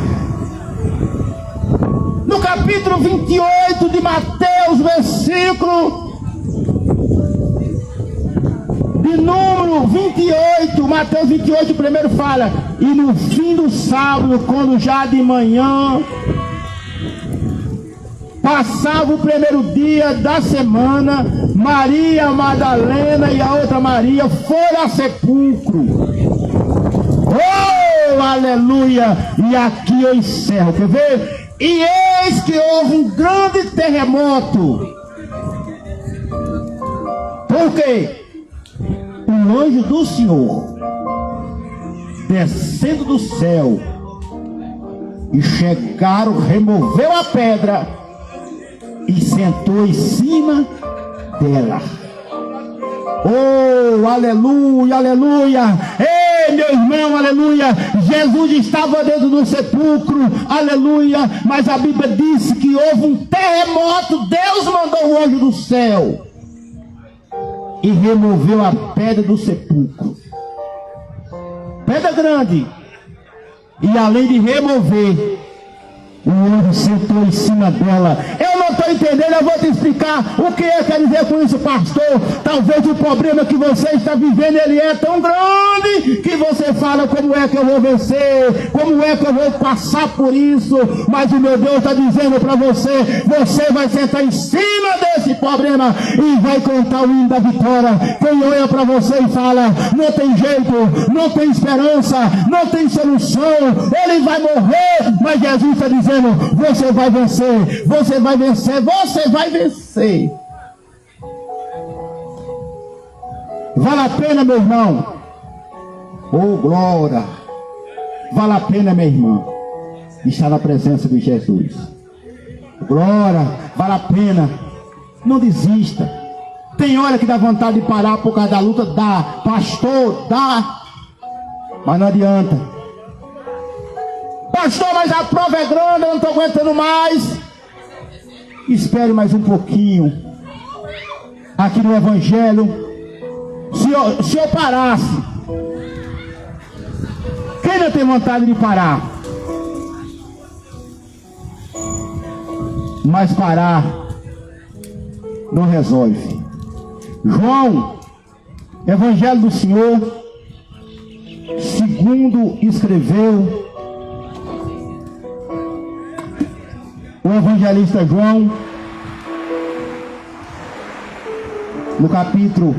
[SPEAKER 1] No capítulo 28 de Mateus, versículo de número 28, Mateus 28, primeiro fala, e no fim do sábado, quando já de manhã passava o primeiro dia da semana, Maria Madalena e a outra Maria foram ao sepulcro. Oh, aleluia! E aqui eu encerro, quer ver? E eis que houve um grande terremoto. Por quê? O anjo do Senhor descendo do céu e chegaram, removeu a pedra e sentou em cima dela. Oh, aleluia, aleluia. Ei, meu irmão, aleluia. Jesus estava dentro do sepulcro, aleluia. Mas a Bíblia disse que houve um terremoto. Deus mandou o anjo do céu e removeu a pedra do sepulcro. Pedra grande. E além de remover, o anjo sentou em cima dela. Eu não estou entendendo, eu vou te explicar o que eu quero dizer com isso, pastor. Talvez o problema que você está vivendo, ele é tão grande, que você fala, como é que eu vou vencer? Como é que eu vou passar por isso? Mas o meu Deus está dizendo para você, você vai sentar em cima desse problema e vai cantar o hino da vitória. Quem olha para você e fala, não tem jeito, não tem esperança, não tem solução, ele vai morrer, mas Jesus está dizendo, você vai vencer, você vai vencer. vencer, você vai vencer. Vale a pena, meu irmão? Oh, glória! Vale a pena, minha irmã, estar na presença de Jesus. Glória! Vale a pena. Não desista. Tem hora que dá vontade de parar por causa da luta. Dá, pastor, dá. Mas não adianta. Pastor, mas a prova é grande, eu não estou aguentando mais. Espere mais um pouquinho. Aqui no Evangelho, se eu parasse, quem não tem vontade de parar? Mas parar não resolve. João, Evangelho do Senhor, segundo escreveu o evangelista João, no capítulo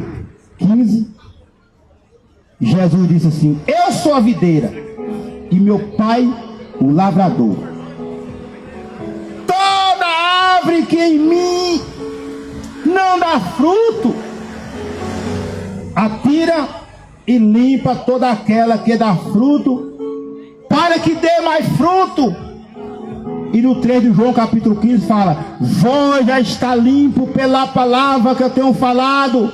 [SPEAKER 1] 15, Jesus disse assim: eu sou a videira e meu pai o lavrador. Toda árvore que em mim não dá fruto, atira e limpa toda aquela que dá fruto, para que dê mais fruto. E no 3 de João capítulo 15 fala: vós já está limpo pela palavra que eu tenho falado.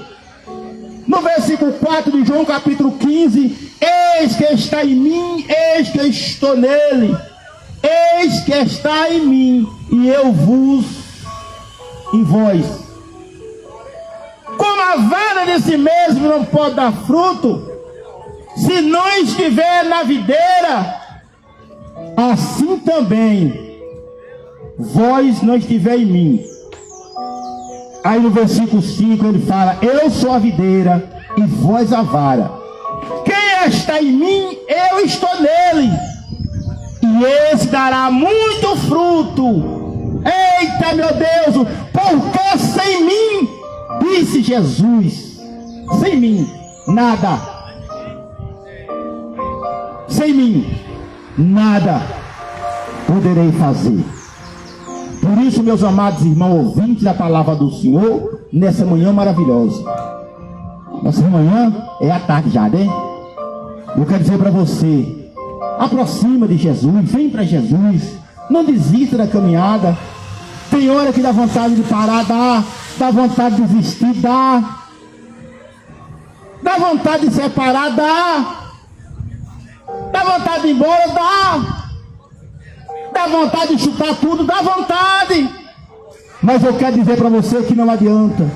[SPEAKER 1] No versículo 4 de João capítulo 15: eis que está em mim, eis que estou nele, eis que está em mim e eu vos em vós. Como a vara de si mesmo não pode dar fruto se não estiver na videira, assim também vós não estiver em mim. Aí no versículo 5 ele fala: eu sou a videira e vós a vara. Quem está em mim, eu estou nele, e esse dará muito fruto. Eita, meu Deus, porque sem mim, disse Jesus, sem mim nada, sem mim nada poderei fazer. Por isso, meus amados irmãos ouvintes da palavra do Senhor, nessa manhã maravilhosa, nessa manhã é a tarde já, né? Eu quero dizer para você: aproxima de Jesus, vem para Jesus, não desista da caminhada. Tem hora que dá vontade de parar, dá vontade de desistir, dá vontade de separar, dá vontade de ir embora, dá vontade de chutar tudo, dá vontade. Mas eu quero dizer para você que não adianta.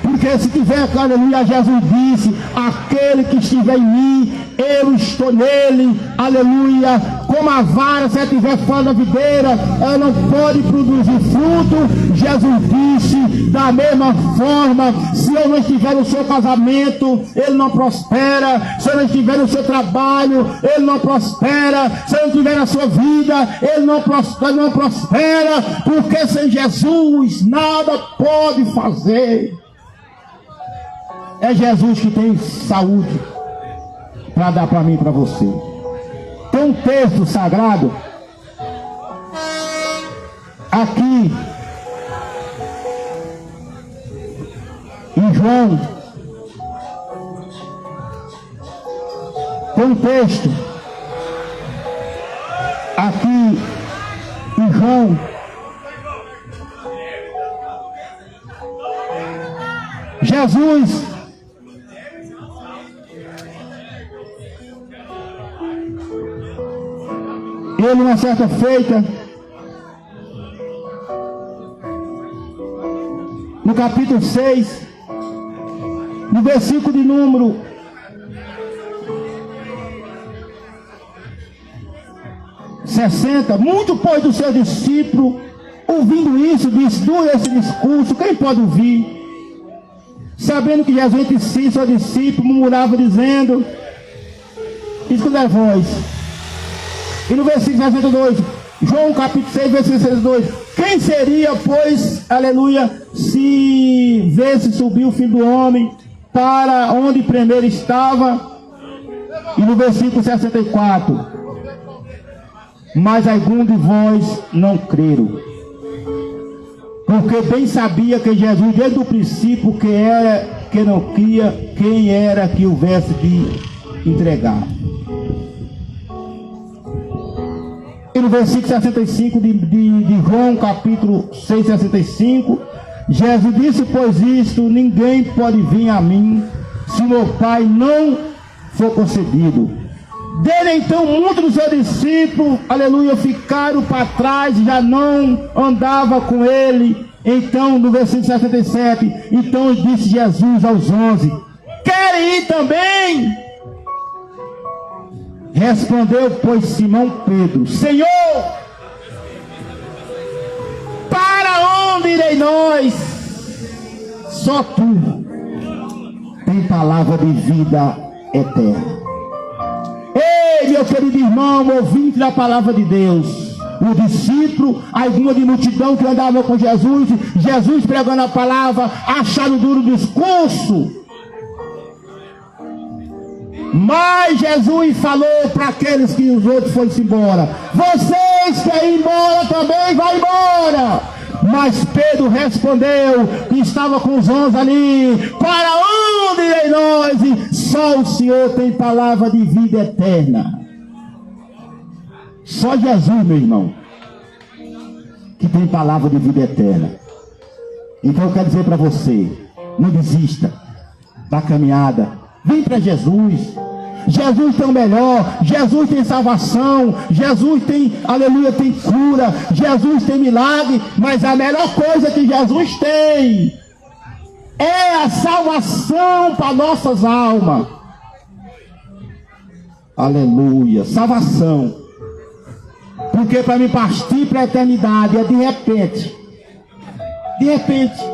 [SPEAKER 1] Porque se tiver, aleluia, Jesus disse: aquele que estiver em mim, eu estou nele, aleluia. Como a vara, se ela estiver fora da videira, ela não pode produzir fruto. Jesus disse, da mesma forma, se eu não estiver no seu casamento, ele não prospera. Se eu não estiver no seu trabalho, ele não prospera. Se eu não estiver na sua vida, ele não prospera. Porque sem Jesus, nada pode fazer. É Jesus que tem saúde para dar para mim e para você. Tem um texto sagrado aqui em João. Tem um texto aqui em João. Jesus ele, uma certa feita, no capítulo 6, no versículo de número 60, muito pois do seu discípulo, ouvindo isso, disse: dura esse discurso, quem pode ouvir? Sabendo que Jesus entre si, seu discípulo, murmurava dizendo: escutai vós. E no versículo 62, João capítulo 6, versículo 62, quem seria, pois, aleluia, se vesse subir o Filho do Homem para onde primeiro estava? E no versículo 64, mas alguns de vós não creram. porque bem sabia que Jesus, desde o princípio, que era, que não cria, quem era que houvesse de entregar. E no versículo 65 de João, capítulo 6, 65, Jesus disse: pois isto, ninguém pode vir a mim, se meu Pai não for concedido. Dele então muitos dos seus discípulos, aleluia, ficaram para trás, já não andava com ele. Então no versículo 67, então disse Jesus aos 11: querem ir também? Respondeu, pois, Simão Pedro: Senhor, para onde irei nós? Só tu tem palavra de vida eterna. Ei, meu querido irmão, ouvinte da palavra de Deus, o discípulo, alguma de multidão que andava com Jesus, Jesus pregando a palavra, acharam duro o discurso. Mas Jesus falou para aqueles que os outros foram embora: vocês querem ir embora também, vai embora. Mas Pedro respondeu, que estava com os 11 ali: para onde irei nós? E só o Senhor tem palavra de vida eterna. Só Jesus, meu irmão, que tem palavra de vida eterna. Então eu quero dizer para você: não desista da caminhada. Vem para Jesus. Jesus tem o melhor. Jesus tem salvação. Jesus tem, aleluia, tem cura. Jesus tem milagre. Mas a melhor coisa que Jesus tem é a salvação para nossas almas. Aleluia, salvação. Porque para me partir para a eternidade é de repente. De repente.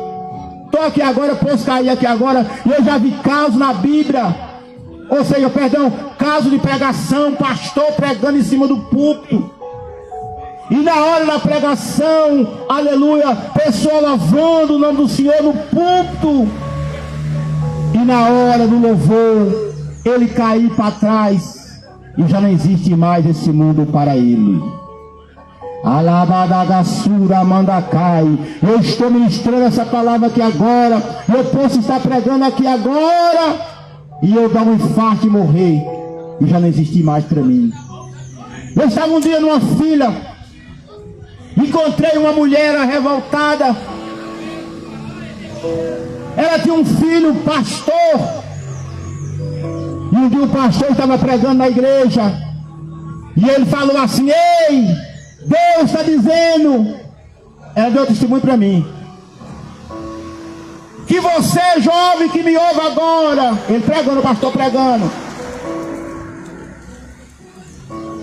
[SPEAKER 1] Estou aqui agora, posso cair aqui agora. Eu já vi casos na Bíblia, ou seja, perdão, caso de pregação, pastor pregando em cima do púlpito, e na hora da pregação, aleluia, pessoa louvando o nome do Senhor no púlpito, e na hora do louvor ele cair para trás, e já não existe mais esse mundo para ele. Alabadagasura mandacai. Eu estou ministrando essa palavra aqui agora. Eu posso estar pregando aqui agora e eu dar um infarto e morrer, e já não existe mais para mim. Eu estava um dia numa fila, encontrei uma mulher revoltada. Ela tinha um filho, pastor, e um dia o pastor estava pregando na igreja, e ele falou assim: ei, Deus está dizendo, ela deu testemunho para mim, que você, jovem que me ouve agora, ele pregando, o pastor pregando,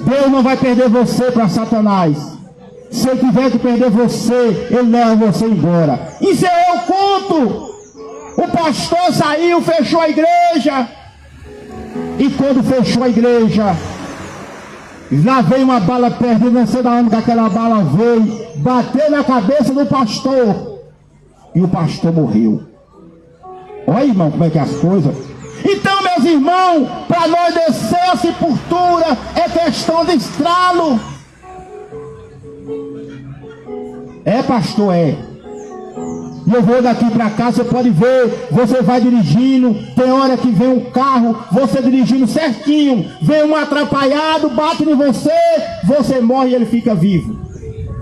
[SPEAKER 1] Deus não vai perder você para Satanás. Se ele tiver que perder você, ele leva você embora. Encerrou o culto, o pastor saiu, fechou a igreja, e quando fechou a igreja, lá veio uma bala perdida, não sei de onde que aquela bala veio, bateu na cabeça do pastor, e o pastor morreu. Olha, irmão, como é que é as coisas. Então, meus irmãos, para nós descer a sepultura é questão de estralo. É, pastor, é. E eu vou daqui para cá, você pode ver, você vai dirigindo, tem hora que vem um carro, você dirigindo certinho, vem um atrapalhado, bate em você, você morre e ele fica vivo.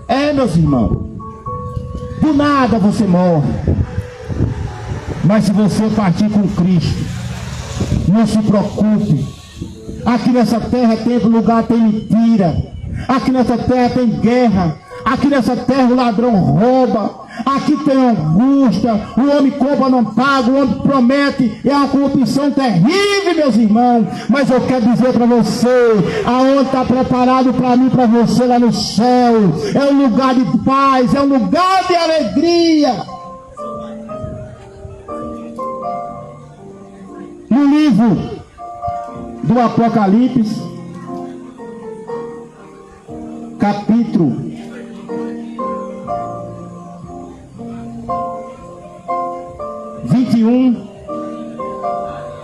[SPEAKER 1] É, meus irmãos, do nada você morre. Mas se você partir com Cristo, não se preocupe. Aqui nessa terra tem lugar, tem mentira. Aqui nessa terra tem guerra. Aqui nessa terra o ladrão rouba. Aqui tem angústia, o homem compra, não paga, o homem promete, é uma corrupção terrível, meus irmãos. Mas eu quero dizer para você, aonde está preparado para mim, para você lá no céu, é um lugar de paz, é um lugar de alegria. No livro do Apocalipse, capítulo 21,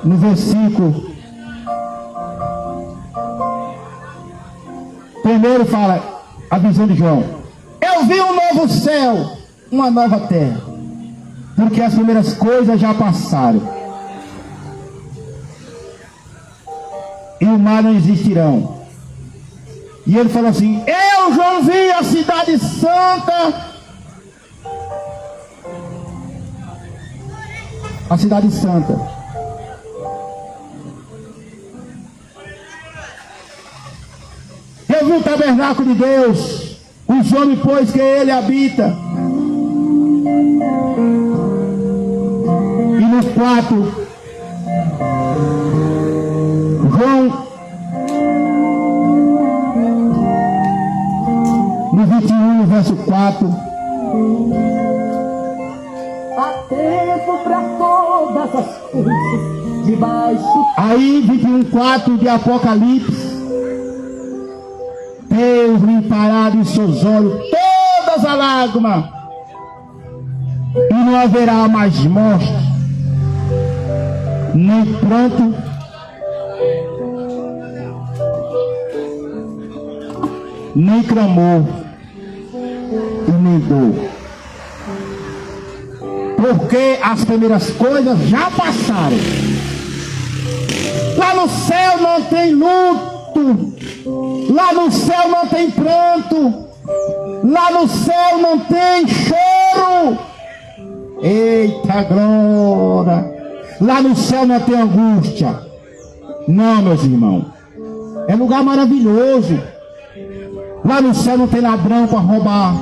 [SPEAKER 1] no versículo, primeiro fala a visão de João: eu vi um novo céu uma nova terra, porque as primeiras coisas já passaram, e o mar não existirão. E ele falou assim: eu, João, vi a cidade santa, a cidade santa, eu vi o tabernáculo de Deus, os homens, pois, que ele habita. E no 4, João, no 21, verso 4,
[SPEAKER 2] há tempo para todas as coisas debaixo.
[SPEAKER 1] Aí 21:4 de Apocalipse: Deus limpará de seus olhos todas as lágrimas, e não haverá mais morte, nem pranto, nem clamor, e nem dor, porque as primeiras coisas já passaram. Lá no céu não tem luto, lá no céu não tem pranto, lá no céu não tem choro. Eita glória! Lá no céu não tem angústia. Não, meus irmãos, é lugar maravilhoso. Lá no céu não tem ladrão para roubar.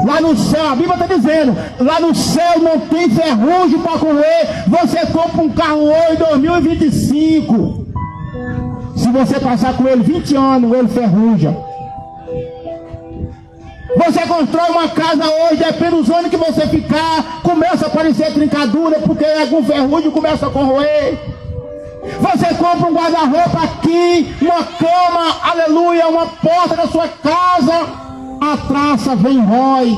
[SPEAKER 1] Lá no céu, a Bíblia está dizendo, lá no céu não tem ferrugem para correr. Você compra um carro hoje, 2025. Se você passar com ele 20 anos, ele ferruja. Você constrói uma casa hoje, depende dos anos que você ficar, começa a aparecer trincadura, porque algum ferrugem começa a corroer. Você compra um guarda-roupa aqui, uma cama, aleluia, uma porta da sua casa, a traça vem rói.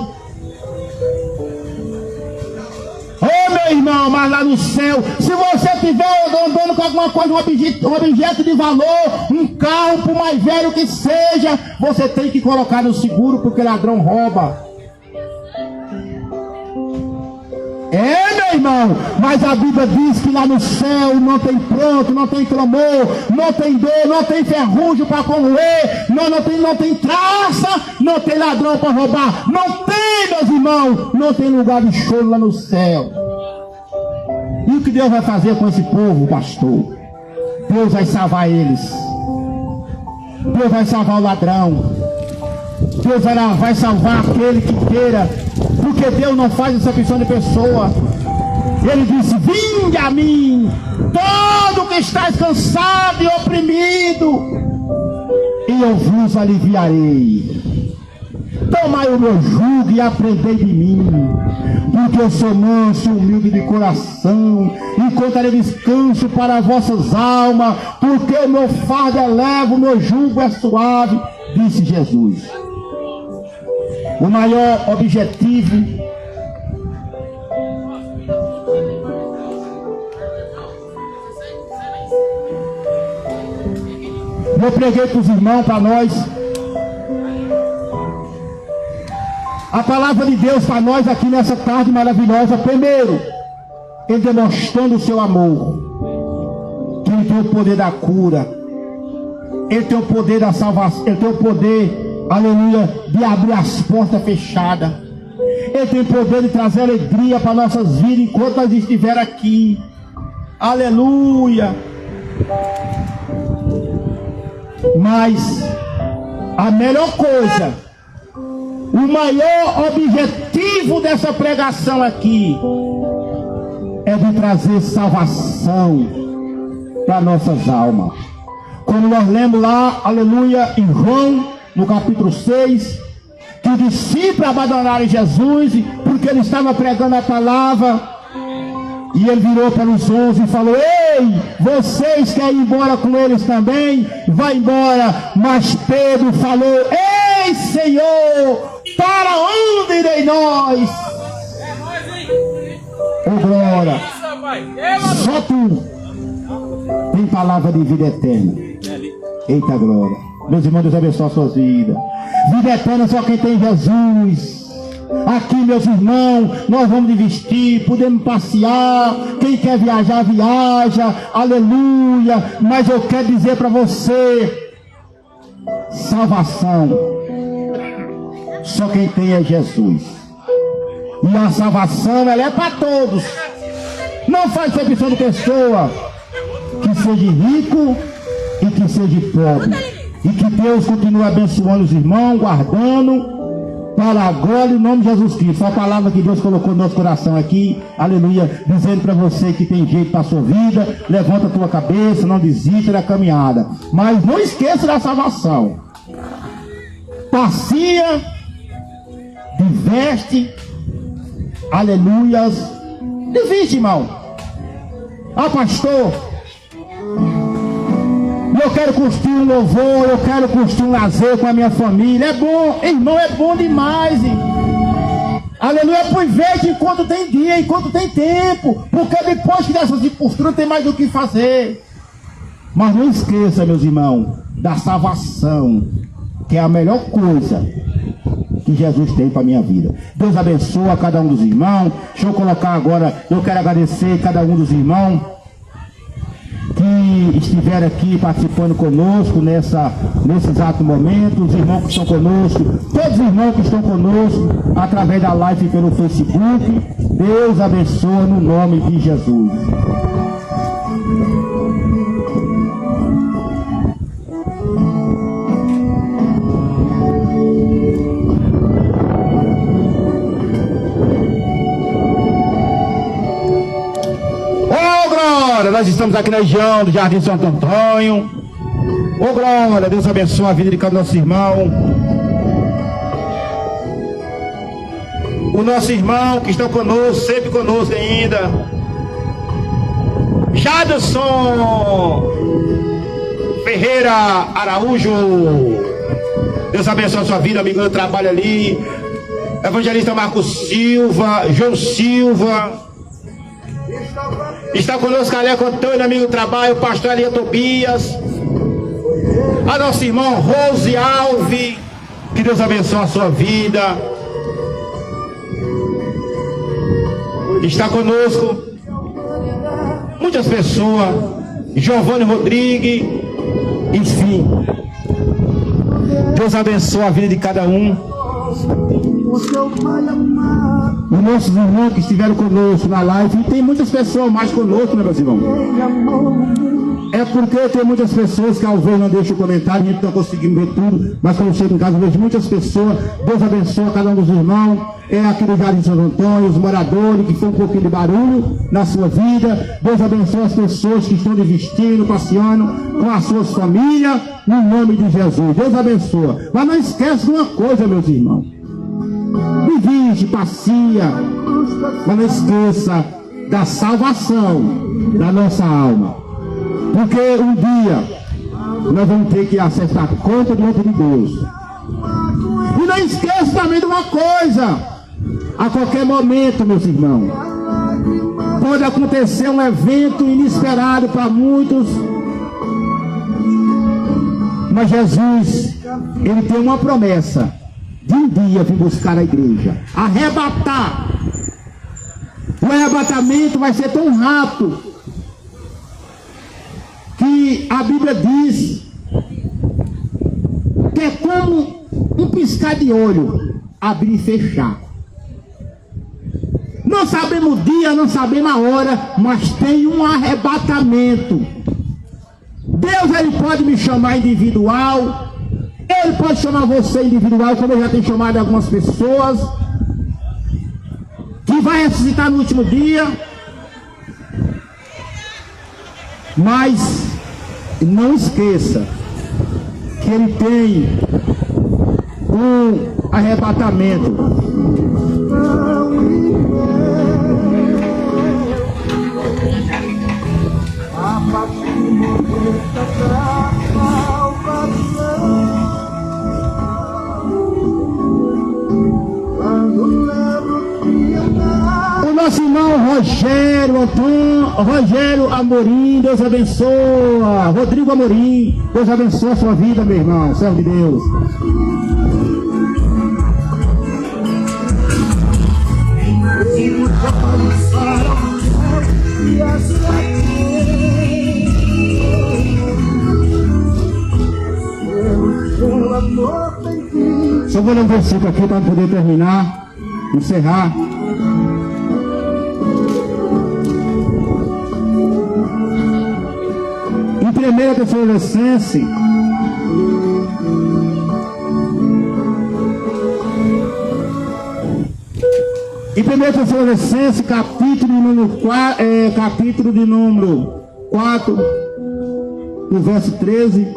[SPEAKER 1] Ô meu irmão, mas lá no céu, se você estiver andando com alguma coisa, um objeto de valor, um carro, por mais velho que seja, você tem que colocar no seguro, porque ladrão rouba. É, meu irmão, mas a Bíblia diz que lá no céu não tem pranto, não tem clamor, não tem dor, não tem ferrugem para corroer, não tem traça, não tem ladrão para roubar, não tem, meus irmãos, não tem lugar de choro lá no céu. E o que Deus vai fazer com esse povo, pastor? Deus vai salvar eles. Deus vai salvar o ladrão. Deus vai salvar aquele que queira, porque Deus não faz acepção de pessoa. Ele disse: vinde a mim, todo que está cansado e oprimido, e eu vos aliviarei. Tomai o meu jugo e aprendei de mim, porque eu sou manso e humilde de coração, e encontrarei descanso para as vossas almas, porque o meu fardo é leve, o meu jugo é suave, disse Jesus. O maior objetivo eu preguei para os irmãos, para nós, a palavra de Deus para nós aqui nessa tarde maravilhosa. Primeiro, ele demonstrando o seu amor, que ele tem o poder da cura, ele tem o poder da salvação, ele tem o poder, aleluia, de abrir as portas fechadas. Ele tem o poder de trazer alegria para nossas vidas enquanto nós estivermos aqui. Aleluia. Mas a melhor coisa, o maior objetivo dessa pregação aqui é de trazer salvação para nossas almas. Quando nós lemos lá, aleluia, em João, no capítulo 6, que os discípulos abandonaram Jesus porque ele estava pregando a palavra, e ele virou para os 11 e falou: ei, vocês querem ir embora com eles também? Vai embora. Mas Pedro falou: ei, Senhor, para onde irei nós? Ô glória, só tu tem palavra de vida eterna. Eita glória. Meus irmãos, Deus abençoe as suas vidas. Vida eterna só quem tem Jesus. Aqui meus irmãos, nós vamos investir, podemos passear, quem quer viajar, viaja, aleluia. Mas eu quero dizer para você, salvação, só quem tem é Jesus. E a salvação, ela é para todos. Não faz exceção de pessoa, que seja rico e que seja pobre. E que Deus continue abençoando os irmãos, guardando, para a glória e nome de Jesus Cristo. A palavra que Deus colocou no nosso coração aqui, aleluia, dizendo para você que tem jeito para a sua vida, levanta a tua cabeça, não desista da caminhada. Mas não esqueça da salvação. Passeia, diverte, aleluias. Desiste, irmão. Ah, pastor, eu quero curtir um louvor, eu quero curtir um lazer com a minha família. É bom, irmão, é bom demais. Aleluia, aproveite enquanto tem dia, enquanto tem tempo. Porque depois que dessa postura não tem mais o que fazer. Mas não esqueça, meus irmãos, da salvação, que é a melhor coisa que Jesus tem para a minha vida. Deus abençoa cada um dos irmãos. Deixa eu colocar agora, eu quero agradecer cada um dos irmãos que estiveram aqui participando conosco nesse exato momento, os irmãos que estão conosco, todos os irmãos que estão conosco através da live pelo Facebook. Deus abençoe no nome de Jesus. Nós estamos aqui na região do Jardim Santo Antônio. Ô glória, Deus abençoe a vida de cada nosso irmão. O nosso irmão que está conosco, sempre conosco ainda, Jadson Ferreira Araújo. Deus abençoe a sua vida, amigo, eu trabalho ali. Evangelista Marcos Silva, João Silva. Está conosco Aleco Antônio, amigo do trabalho, pastor Elia Tobias, a nossa irmã Rose Alves, que Deus abençoe a sua vida. Está conosco muitas pessoas, Giovanni Rodrigues, enfim. Deus abençoe a vida de cada um. Os nossos irmãos que estiveram conosco na live, e tem muitas pessoas mais conosco, né, meus irmãos? É porque tem muitas pessoas que ao ver não deixam comentário, a gente não conseguindo ver tudo, mas quando eu chego em casa eu vejo muitas pessoas. Deus abençoe cada um dos irmãos, aqui do Jardim Santo Antônio, os moradores que tem um pouquinho de barulho na sua vida. Deus abençoe as pessoas que estão vestindo, passeando com as suas famílias, no nome de Jesus. Deus abençoe. Mas não esquece de uma coisa, meus irmãos. Divide, passeia, mas não esqueça da salvação da nossa alma. Porque um dia nós vamos ter que acessar a conta diante de Deus. E não esqueça também de uma coisa: a qualquer momento, meus irmãos, pode acontecer um evento inesperado para muitos. Mas Jesus, Ele tem uma promessa de um dia vir buscar a igreja, arrebatar. O arrebatamento vai ser tão rápido que a Bíblia diz que é como um piscar de olho, abrir e fechar. Não sabemos o dia, não sabemos a hora, mas tem um arrebatamento. Deus, Ele pode me chamar individual, Ele pode chamar você individual, como eu já tenho chamado algumas pessoas, que vai ressuscitar no último dia. Mas não esqueça que Ele tem um arrebatamento. O nosso irmão Rogério Amorim, Deus abençoa. Rodrigo Amorim, Deus abençoa a sua vida, meu irmão, servo de Deus. versículo aqui para poder terminar, encerrar. Em 1 Tessalonicenses, capítulo de número 4, no verso 13,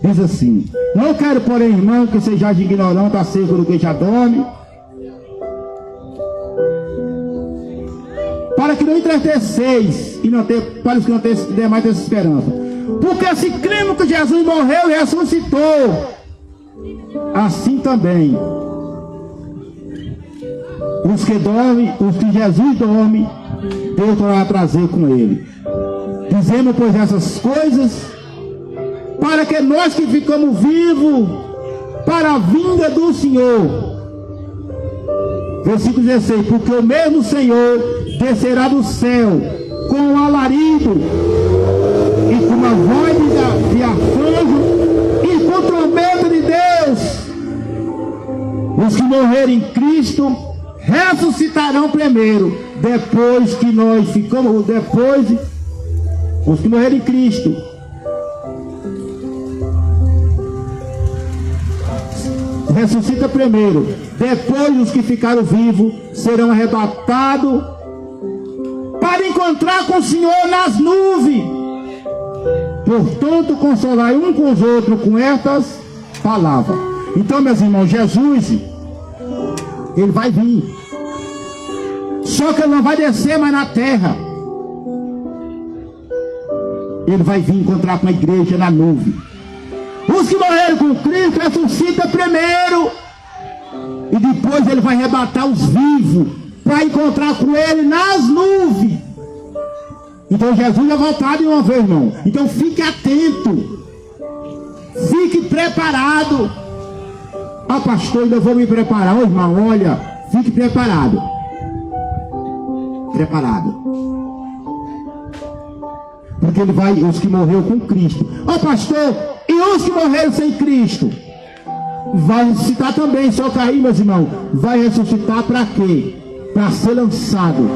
[SPEAKER 1] diz assim: não quero, porém, irmão, que sejais ignorante acerca do que já dorme, para que não entristeceis e não ter, para os que não têm demais essa esperança. Porque se cremos que Jesus morreu e ressuscitou, assim também os que dormem, os que Jesus dorme, Deus vai trazer com ele. Dizemos, pois, essas coisas, para que nós que ficamos vivos para a vinda do Senhor. Versículo 16: porque o mesmo Senhor descerá do céu com um alarido e com uma voz de arcanjo e com trombeta de Deus. Os que morrerem em Cristo ressuscitarão primeiro, depois que nós ficamos, os que morrerem em Cristo ressuscita primeiro, depois os que ficaram vivos serão arrebatados para encontrar com o Senhor nas nuvens. Portanto, consolai um com os outros com estas palavras. Então, meus irmãos, Jesus, ele vai vir, só que ele não vai descer mais na terra. Ele vai vir encontrar com a igreja na nuvem. Os que morreram com Cristo ressuscitam primeiro, e depois ele vai arrebatar os vivos para encontrar com ele nas nuvens. Então Jesus vai voltar de uma vez, irmão. Então fique atento, fique preparado. Ah, pastor, ainda vou me preparar. Ô, irmão, olha, fique preparado. Porque ele vai, os que morreram com Cristo. Ó, pastor, e os que morreram sem Cristo? Vai ressuscitar também, só que aí, meus irmãos, vai ressuscitar para quê? Para ser lançado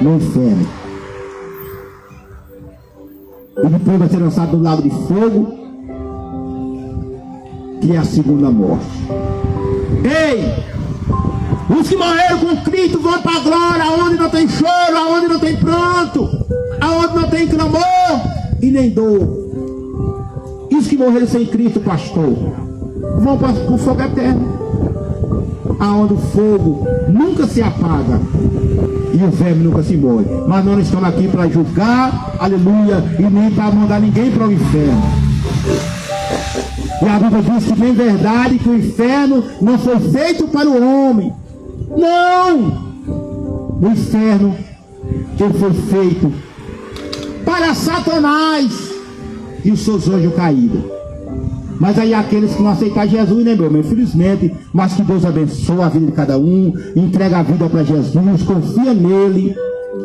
[SPEAKER 1] no inferno. E depois vai ser lançado no lago de fogo, que é a segunda morte. Ei! Os que morreram com Cristo vão para a glória, aonde não tem choro, aonde não tem pranto, aonde não tem clamor e nem dor. E os que morreram sem Cristo, pastor, vão para o fogo eterno, aonde o fogo nunca se apaga e o verme nunca se morre. Mas nós não estamos aqui para julgar, aleluia, e nem para mandar ninguém para o inferno. E a Bíblia diz que bem verdade que o inferno não foi feito para o homem. Não! O inferno, ele foi feito para Satanás e os seus anjos caídos. Mas aí aqueles que não aceitam Jesus, né, meu irmão? Infelizmente, mas que Deus abençoe a vida de cada um, entrega a vida para Jesus, confia nele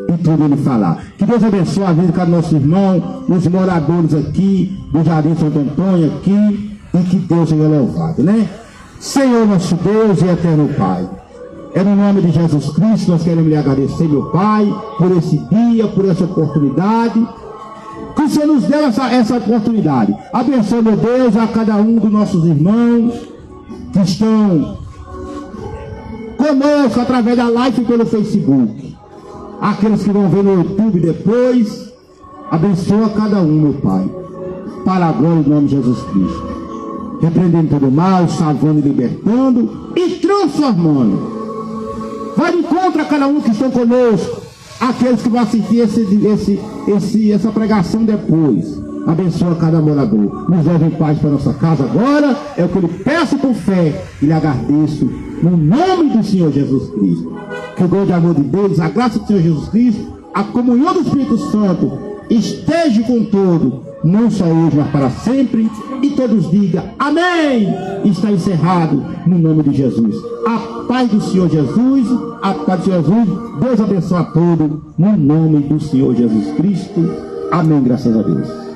[SPEAKER 1] e tudo ele falar. Que Deus abençoe a vida de cada nosso irmão, os moradores aqui do Jardim Santo Antônio aqui, e que Deus seja louvado, né? Senhor nosso Deus e eterno Pai, é no nome de Jesus Cristo nós queremos lhe agradecer, meu Pai, por esse dia, por essa oportunidade, que o Senhor nos deu essa oportunidade. Abençoe, meu Deus, a cada um dos nossos irmãos que estão conosco através da live pelo Facebook, aqueles que vão ver no YouTube depois. Abençoa cada um, meu Pai, para a glória do nome de Jesus Cristo, repreendendo todo o mal, salvando e libertando e transformando. Vai de encontro a cada um que estão conosco, aqueles que vão assistir essa pregação depois. Abençoa cada morador, nos leve em paz para nossa casa agora, é o que eu lhe peço com fé e lhe agradeço no nome do Senhor Jesus Cristo. Que o grande amor de Deus, a graça do Senhor Jesus Cristo, a comunhão do Espírito Santo esteja com todos, não só hoje, mas para sempre, e todos digam amém. Está encerrado no nome de Jesus. A paz do Senhor Jesus, a paz do Senhor Jesus, Deus abençoe a todos no nome do Senhor Jesus Cristo. Amém, graças a Deus.